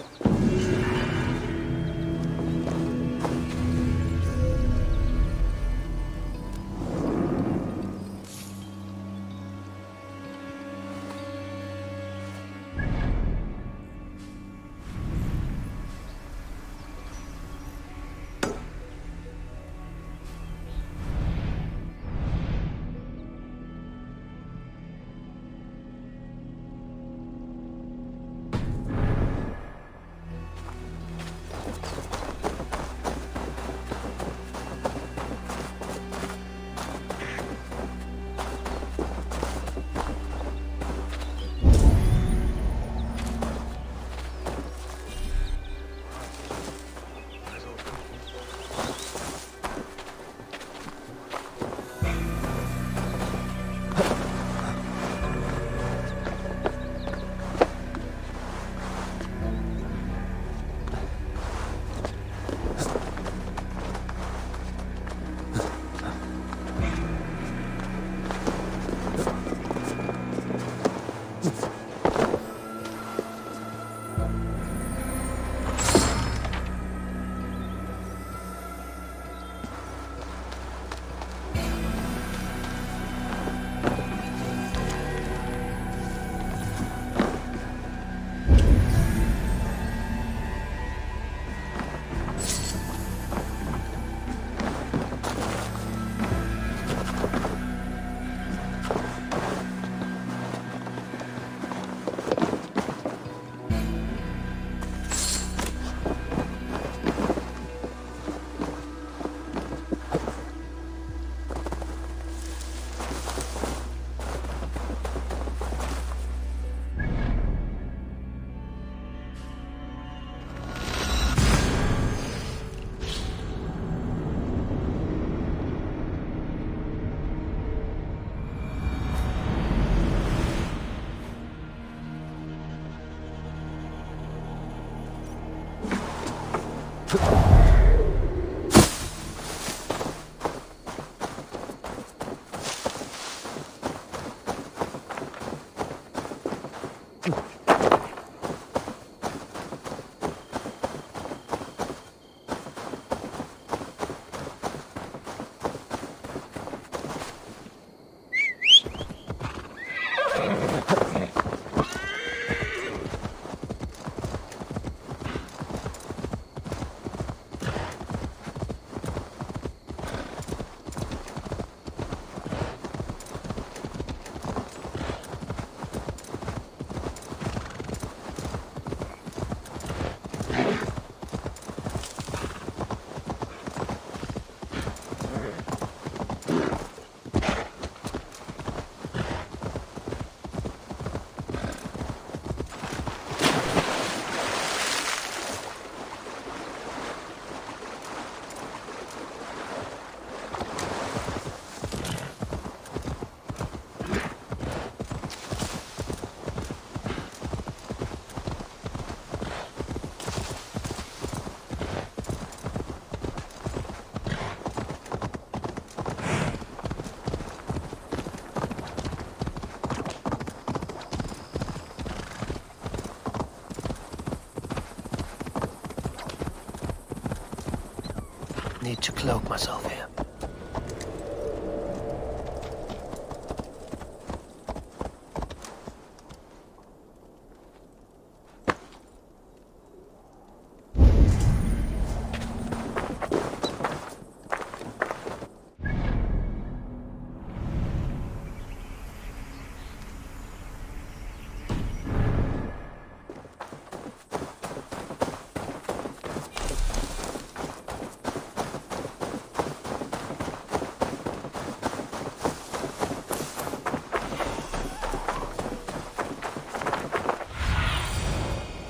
Speaker 1: cloak myself here.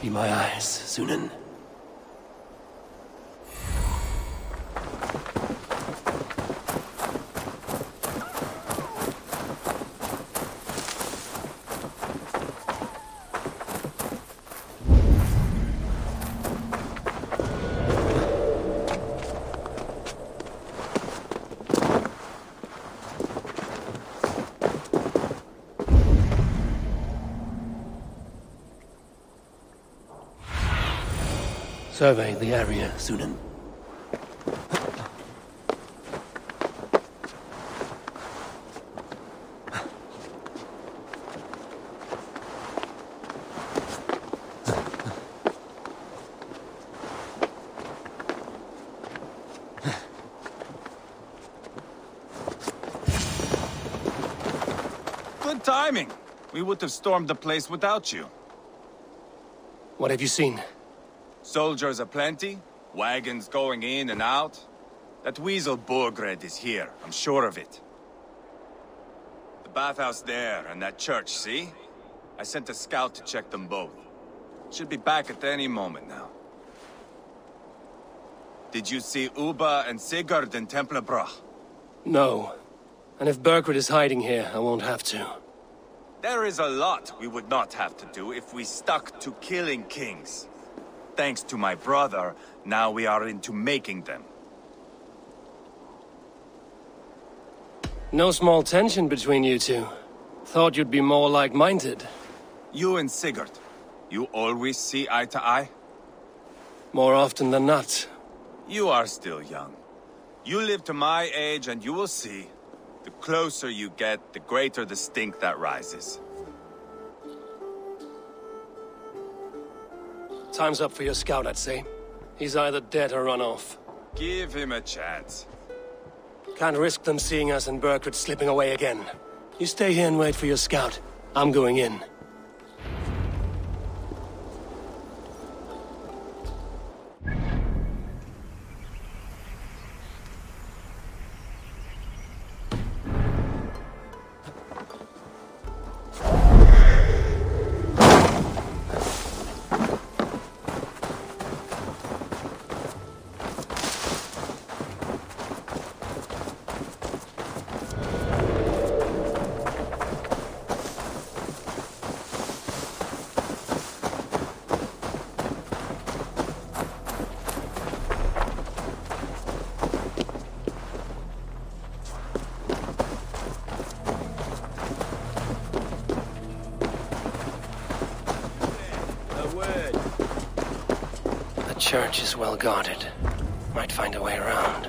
Speaker 1: Be my eyes, Sunan. Survey the area, Sunan.
Speaker 6: Good timing. We would have stormed the place without you.
Speaker 1: What have you seen?
Speaker 5: Soldiers aplenty, wagons going in and out. That weasel Borgred is here, I'm sure of it. The bathhouse there and that church, see? I sent a scout to check them both. Should be back at any moment now. Did you see Uba and Sigurd in Templebrach?
Speaker 1: No. And if Burgred is hiding here, I won't have to.
Speaker 5: There is a lot we would not have to do if we stuck to killing kings. Thanks to my brother, now we are into making them.
Speaker 1: No small tension between you two. Thought you'd be more like-minded.
Speaker 5: You and Sigurd, you always see eye to eye?
Speaker 1: More often than not.
Speaker 5: You are still young. You live to my age and you will see. The closer you get, the greater the stink that rises.
Speaker 1: Time's up for your scout, I'd say. He's either dead or run off.
Speaker 5: Give him a chance.
Speaker 1: Can't risk them seeing us and Burkred slipping away again. You stay here and wait for your scout. I'm going in. The church is well guarded. Might find a way around.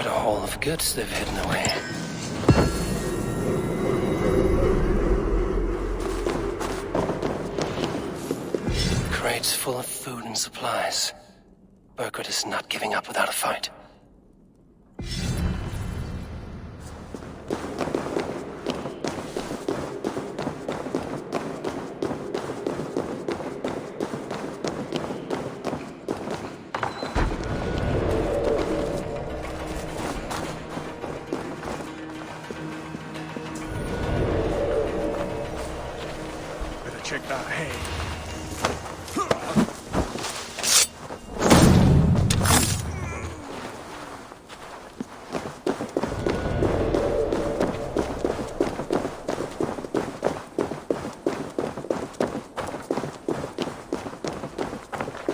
Speaker 1: quite a haul of goods they've hidden away. Crates full of food and supplies. Burgred is not giving up without a fight.
Speaker 3: Check that hay.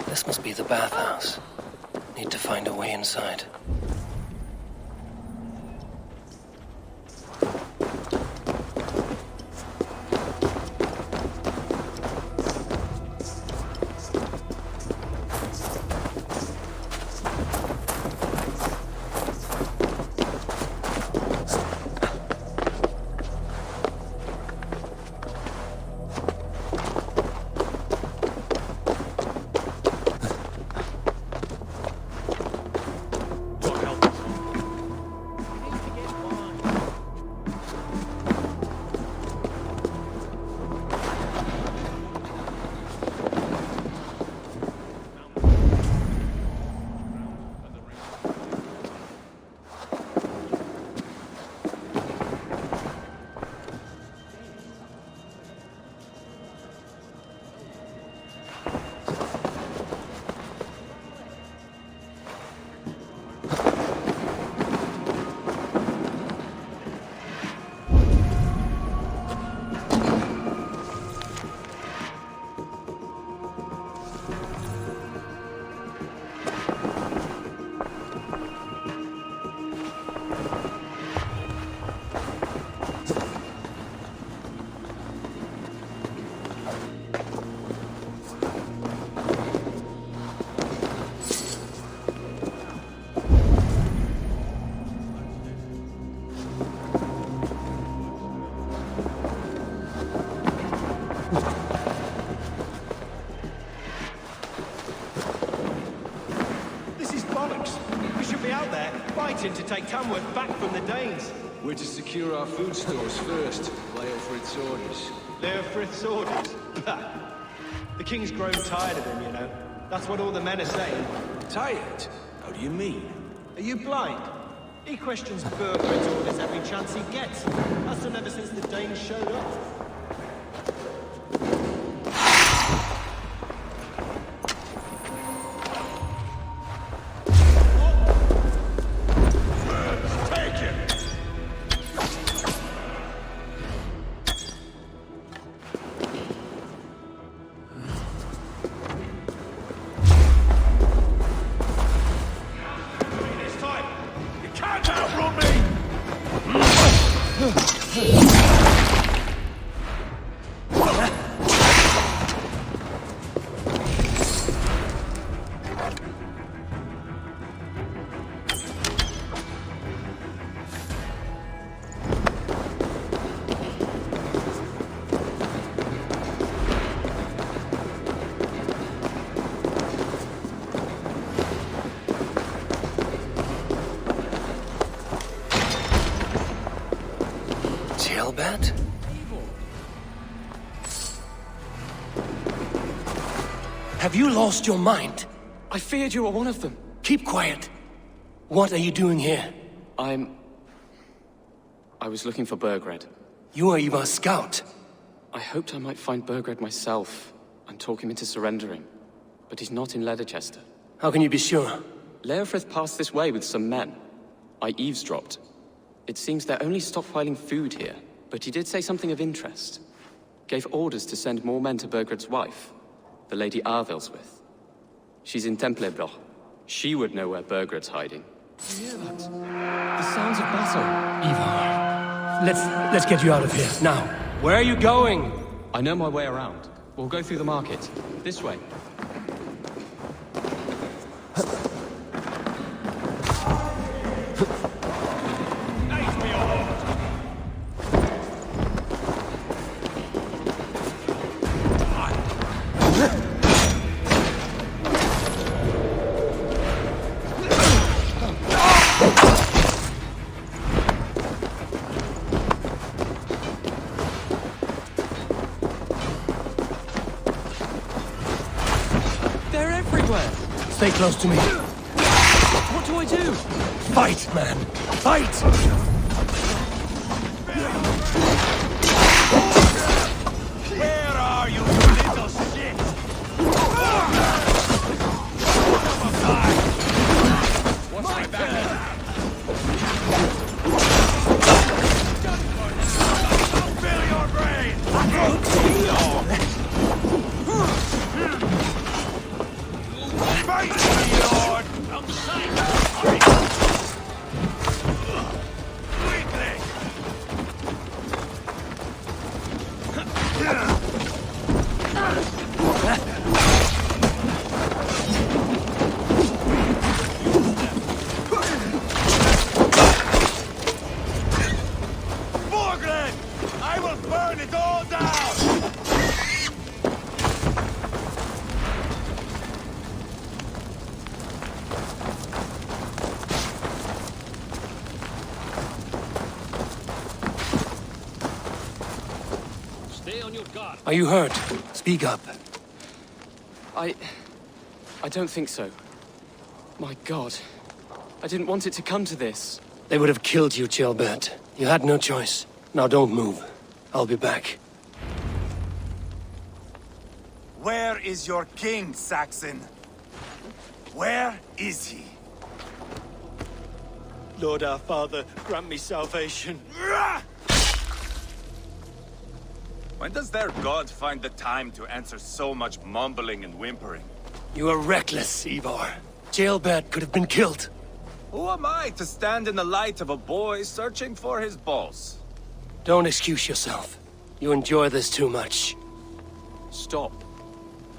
Speaker 1: This must be the bathhouse. Need to find a way inside.
Speaker 16: To take Tamworth back from the Danes.
Speaker 17: We're to secure our food stores first. Leofrith's orders.
Speaker 16: Leofrith's orders? The king's grown tired of him, you know. That's what all the men are saying.
Speaker 17: Tired? How do you mean?
Speaker 16: Are you blind? He questions Burgred's orders every chance he gets. That's done ever since the Danes showed up.
Speaker 1: Bat? Have you lost your mind?
Speaker 11: I feared you were one of them.
Speaker 1: Keep quiet. What are you doing here?
Speaker 11: I was looking for Burgred.
Speaker 1: You are Ivar's scout.
Speaker 11: I hoped I might find Burgred myself and talk him into surrendering. But he's not in Leatherchester.
Speaker 1: How can you be sure?
Speaker 11: Leofrith passed this way with some men. I eavesdropped. It seems they're only stockpiling food here. But he did say something of interest. Gave orders to send more men to Burgred's wife, the Lady Arvelswith. She's in Templebloch. She would know where Burgred's hiding.
Speaker 1: You hear that?
Speaker 11: The sounds of battle.
Speaker 1: Ivar, let's get you out of here, now. Where are you going?
Speaker 11: I know my way around. We'll go through the market. This way.
Speaker 1: Stay close to me.
Speaker 2: What do I do?
Speaker 1: Fight, man! Fight!
Speaker 6: Where are you, little shit? Watch my back. I'll fill your brain! Fight me, Lord! From sight! Weakling! Borglin! I will burn it all down!
Speaker 4: Stay on your guard.
Speaker 1: Are you hurt? Speak up.
Speaker 11: I don't think so. My God. I didn't want it to come to this.
Speaker 1: They would have killed you, Gilbert. You had no choice. Now don't move. I'll be back.
Speaker 5: Where is your king, Saxon? Where is he?
Speaker 8: Lord our Father, grant me salvation.
Speaker 5: When does their god find the time to answer so much mumbling and whimpering?
Speaker 1: You are reckless, Ivar. Gilbert could have been killed.
Speaker 5: Who am I to stand in the light of a boy searching for his balls?
Speaker 1: Don't excuse yourself. You enjoy this too much.
Speaker 11: Stop.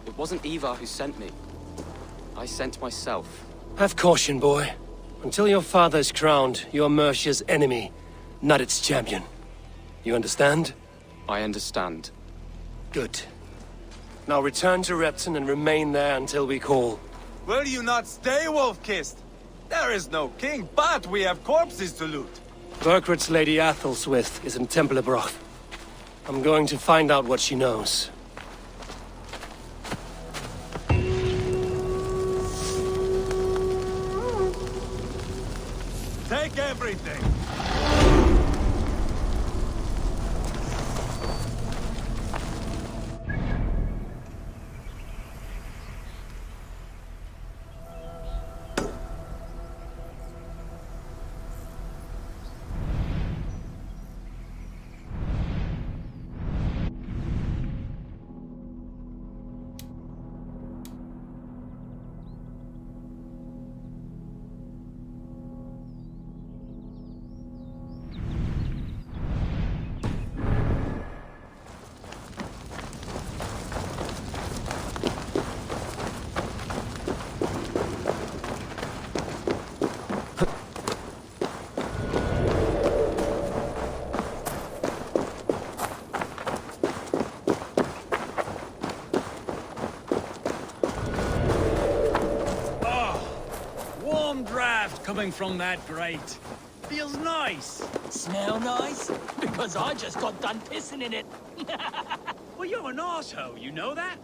Speaker 11: It wasn't Ivar who sent me. I sent myself.
Speaker 1: Have caution, boy. Until your father is crowned, you are Mercia's enemy, not its champion. You understand?
Speaker 11: I understand.
Speaker 1: Good. Now return to Repton and remain there until we call.
Speaker 5: Will you not stay, Wolf-Kissed? There is no king, but we have corpses to loot.
Speaker 1: Burkred's Lady Athelstwith is in Templebroch. I'm going to find out what she knows.
Speaker 6: Take everything!
Speaker 2: Coming from that grate. Feels nice.
Speaker 15: Smell nice? Because I just got done pissing in it.
Speaker 2: Well, you're an arsehole, you know that?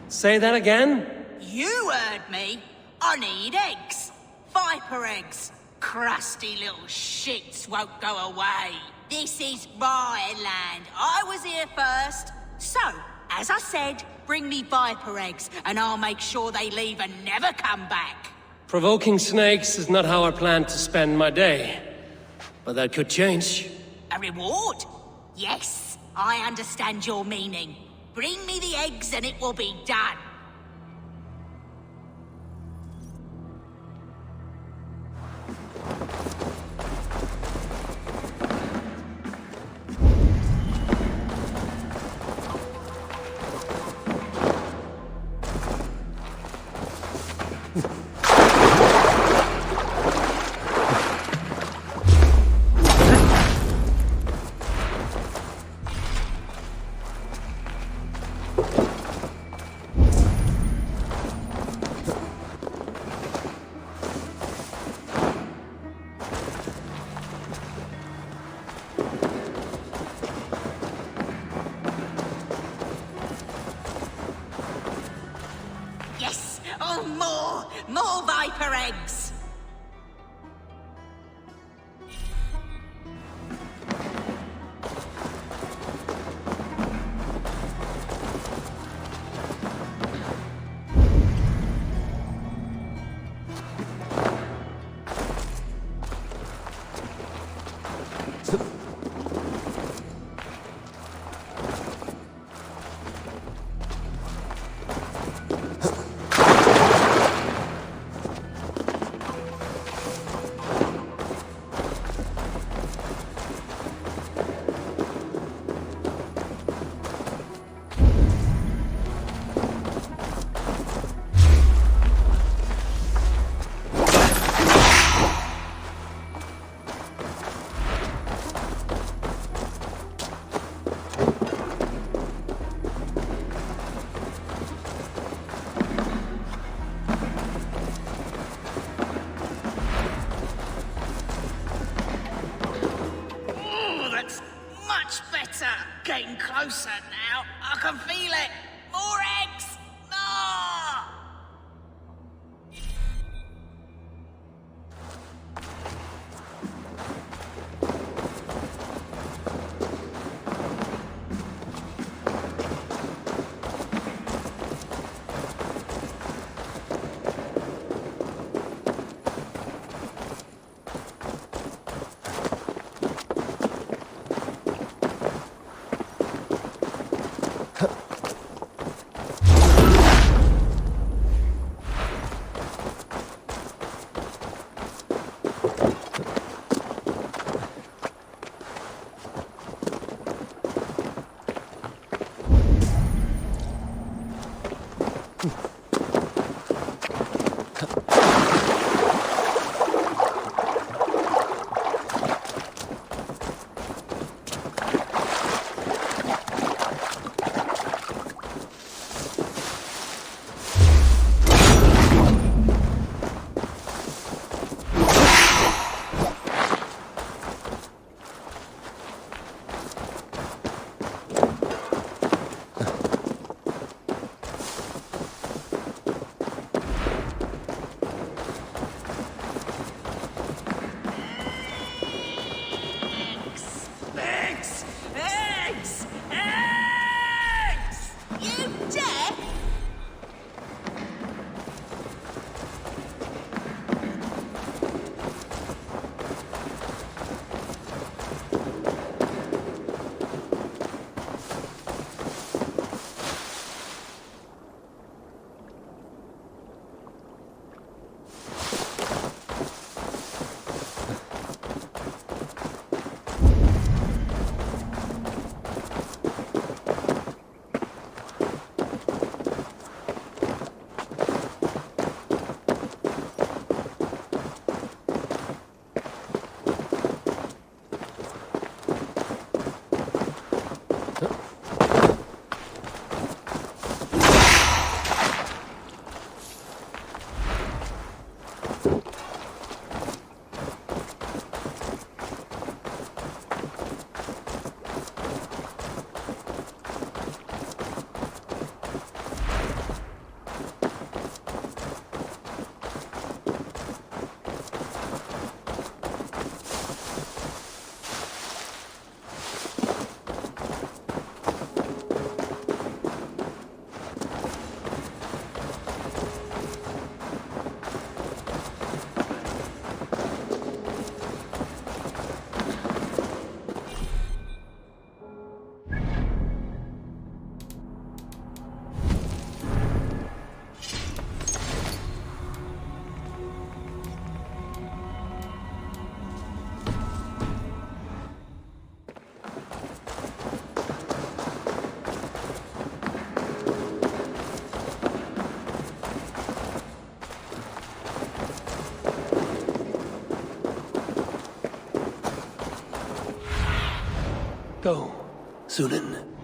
Speaker 1: Say that again?
Speaker 18: You heard me. I need eggs. Viper eggs. Crusty little shits won't go away. This is my land. I was here first. So, as I said, bring me viper eggs, and I'll make sure they leave and never come back.
Speaker 1: Provoking snakes is not how I planned to spend my day. But that could change.
Speaker 18: A reward? Yes, I understand your meaning. Bring me the eggs and it will be done. More viper eggs!
Speaker 19: Getting closer now. I can feel it. More eggs! Ah!
Speaker 1: Go, Sunan.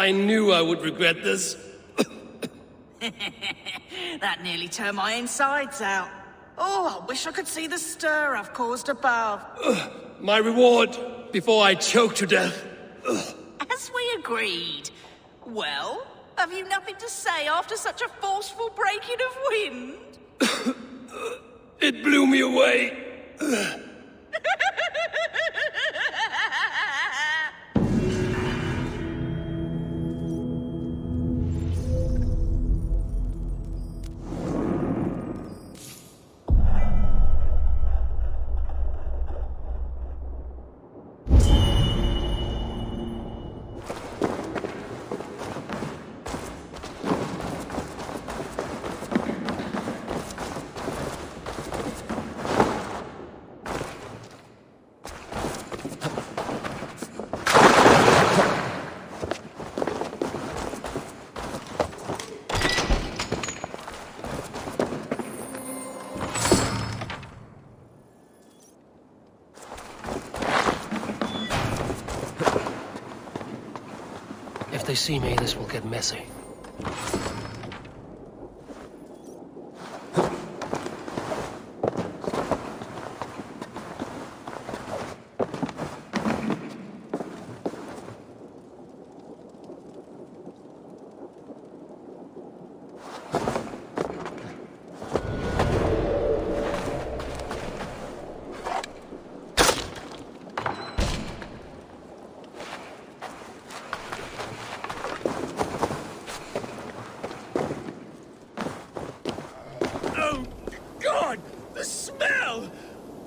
Speaker 1: I knew I would regret this.
Speaker 19: That nearly turned my insides out. Oh, I wish I could see the stir I've caused above.
Speaker 1: My reward, before I choke to death.
Speaker 19: As we agreed. Well, have you nothing to say after such a forceful breaking of wind?
Speaker 1: It blew me away. If they see me, this will get messy.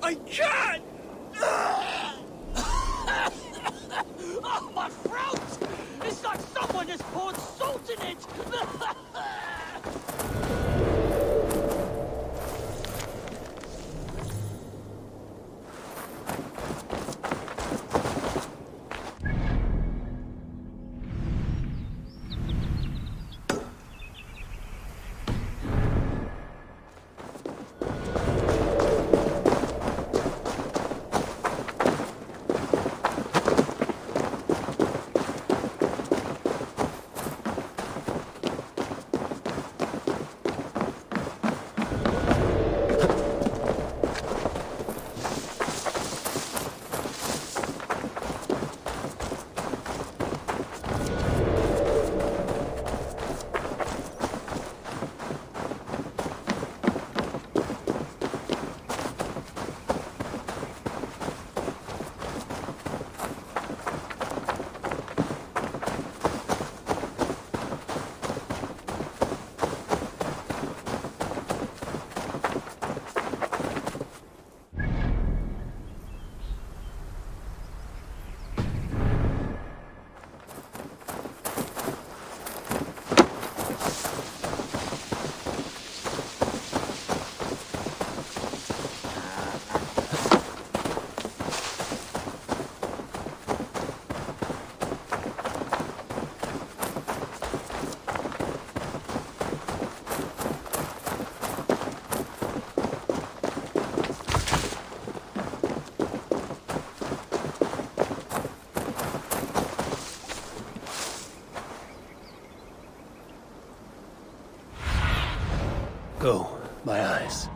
Speaker 12: I can't!
Speaker 19: Oh, my throat! It's like someone has poured salt in it!
Speaker 1: Go, my eyes.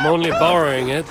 Speaker 1: I'm only borrowing it.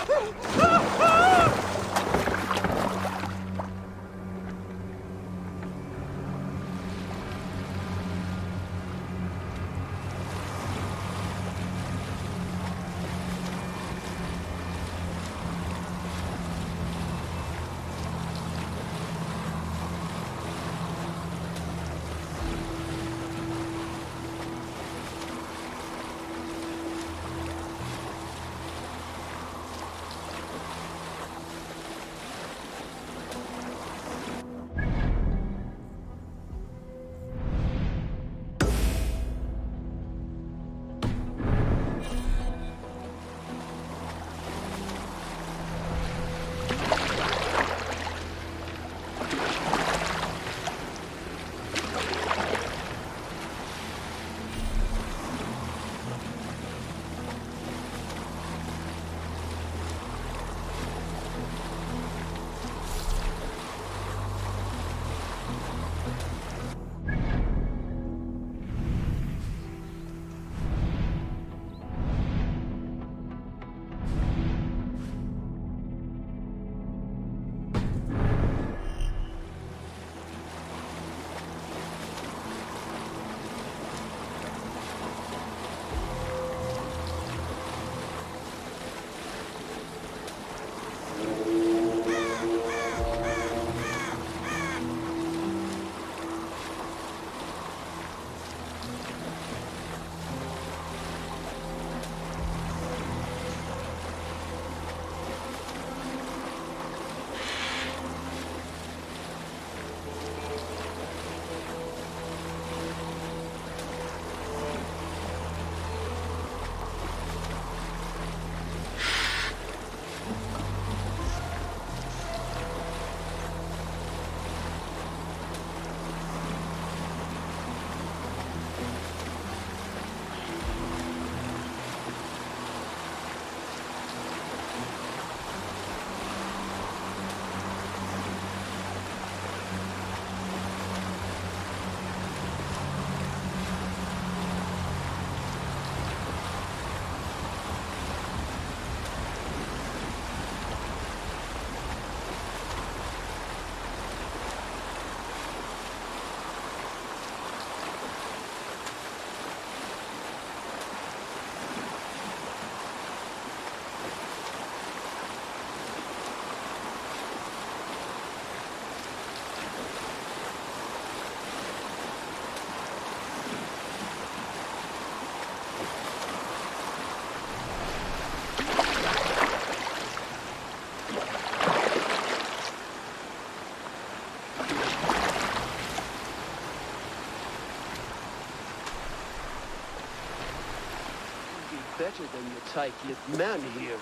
Speaker 8: Better than your tight-lipped man here.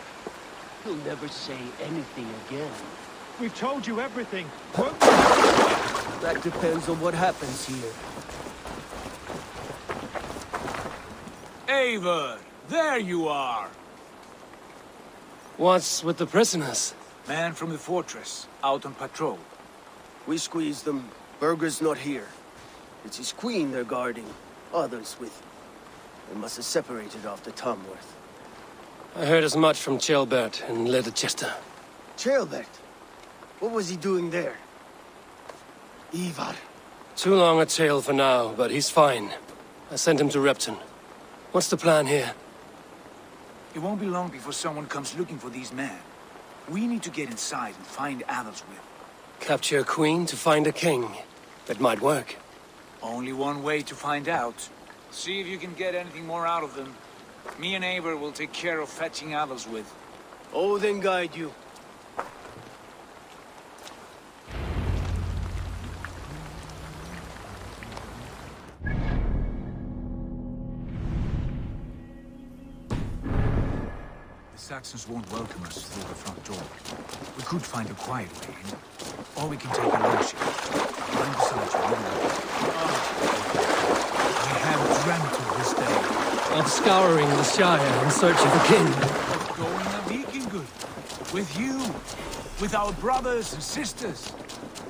Speaker 8: He'll never say anything again.
Speaker 9: We've told you everything.
Speaker 8: That depends on what happens here.
Speaker 9: Eivor, there you are.
Speaker 1: What's with the prisoners?
Speaker 9: Man from the fortress, out on patrol.
Speaker 8: We squeezed them. Berger's not here. It's his queen they're guarding. Others with him. They must have separated after Tamworth.
Speaker 1: I heard as much from Ceolbert in Leicester.
Speaker 8: Ceolbert? What was he doing there? Ivar.
Speaker 1: Too long a tale for now, but he's fine. I sent him to Repton. What's the plan here?
Speaker 9: It won't be long before someone comes looking for these men. We need to get inside and find Adelswith.
Speaker 1: Capture a queen to find a king. That might work.
Speaker 9: Only one way to find out. See if you can get anything more out of them. Me and Eivor will take care of fetching Adelswith.
Speaker 8: Oh, then guide you.
Speaker 9: The Saxons won't welcome us through the front door. We could find a quiet way in, or we can take a long ship. Right beside you, I have dreamt of this day.
Speaker 1: Of scouring the Shire in search of a king.
Speaker 9: Of going a Vikingur. With you. With our brothers and sisters.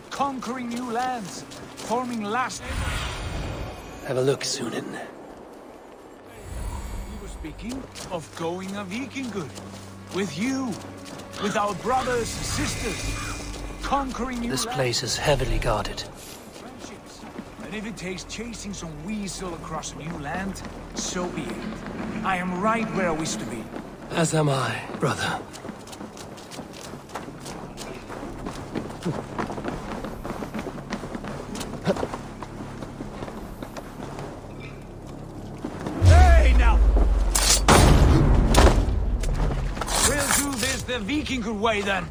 Speaker 9: Conquering new lands. Forming last...
Speaker 1: Have a look, Sunan.
Speaker 9: You were speaking of going a Vikingur. With you. With our brothers and sisters. Conquering new
Speaker 1: This
Speaker 9: lands.
Speaker 1: place is heavily guarded.
Speaker 9: Friendships. And if it takes chasing some weasel across a new land, so be it. I am right where I wish to be.
Speaker 1: As am I, brother.
Speaker 9: Hey, now! We'll do this the Viking way, then.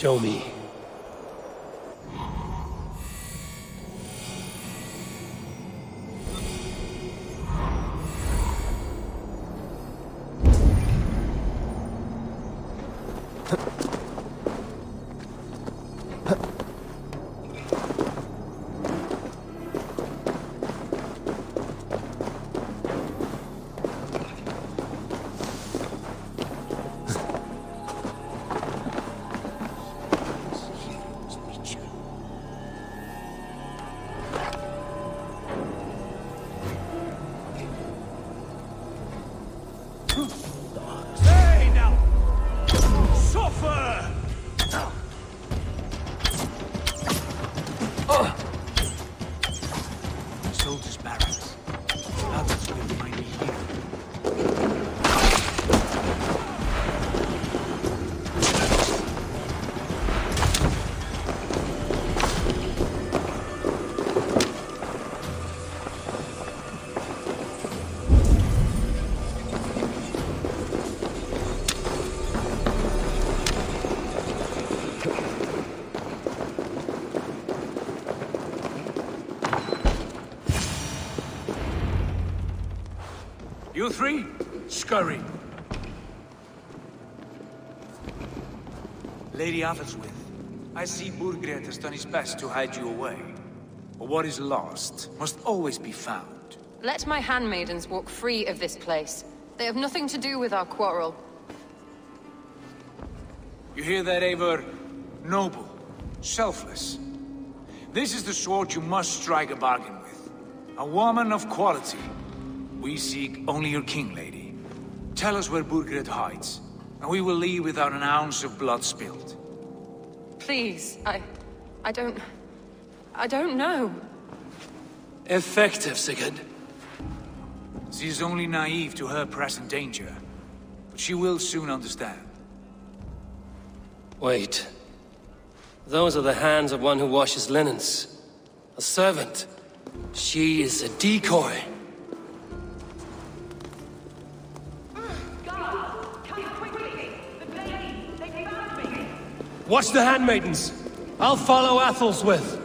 Speaker 1: Show me.
Speaker 9: You three, scurry. Lady Athelswith, I see Burgred has done his best to hide you away. But what is lost must always be found.
Speaker 20: Let my handmaidens walk free of this place. They have nothing to do with our quarrel.
Speaker 9: You hear that, Eivor? Noble. Selfless. This is the sword you must strike a bargain with. A woman of quality. We seek only your king, lady. Tell us where Burgred hides, and we will leave without an ounce of blood spilled.
Speaker 20: Please, I don't know.
Speaker 1: Effective, Sigurd.
Speaker 9: She is only naive to her present danger, but she will soon understand.
Speaker 1: Wait. Those are the hands of one who washes linens. A servant. She is a decoy. Watch the handmaidens. I'll follow Athelswith.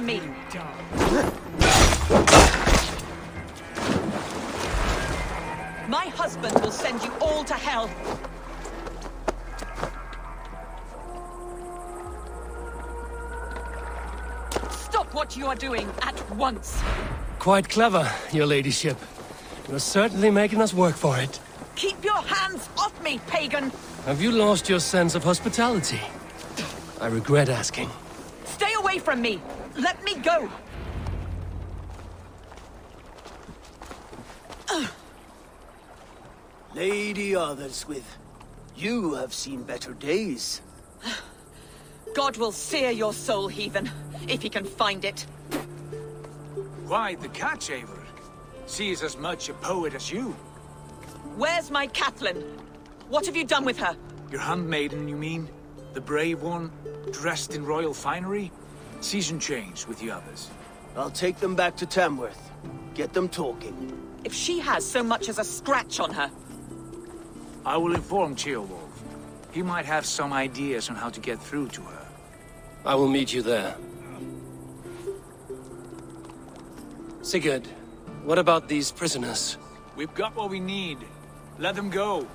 Speaker 21: from me! My husband will send you all to hell! Stop what you are doing at once!
Speaker 1: Quite clever, your ladyship. You're certainly making us work for it.
Speaker 21: Keep your hands off me, pagan!
Speaker 1: Have you lost your sense of hospitality? I regret asking.
Speaker 21: Stay away from me! Let me go!
Speaker 8: Lady Otherswith, you have seen better days.
Speaker 21: God will sear your soul, heathen, if he can find it.
Speaker 9: Why the catch, Eivor? She is as much a poet as you.
Speaker 21: Where's my Catelyn? What have you done with her?
Speaker 9: Your handmaiden, you mean? The brave one, dressed in royal finery? Season change with the others.
Speaker 8: I'll take them back to Tamworth. Get them talking.
Speaker 21: If she has so much as a scratch on her...
Speaker 9: I will inform Ceolwulf. He might have some ideas on how to get through to her.
Speaker 1: I will meet you there. Sigurd, what about these prisoners?
Speaker 9: We've got what we need. Let them go.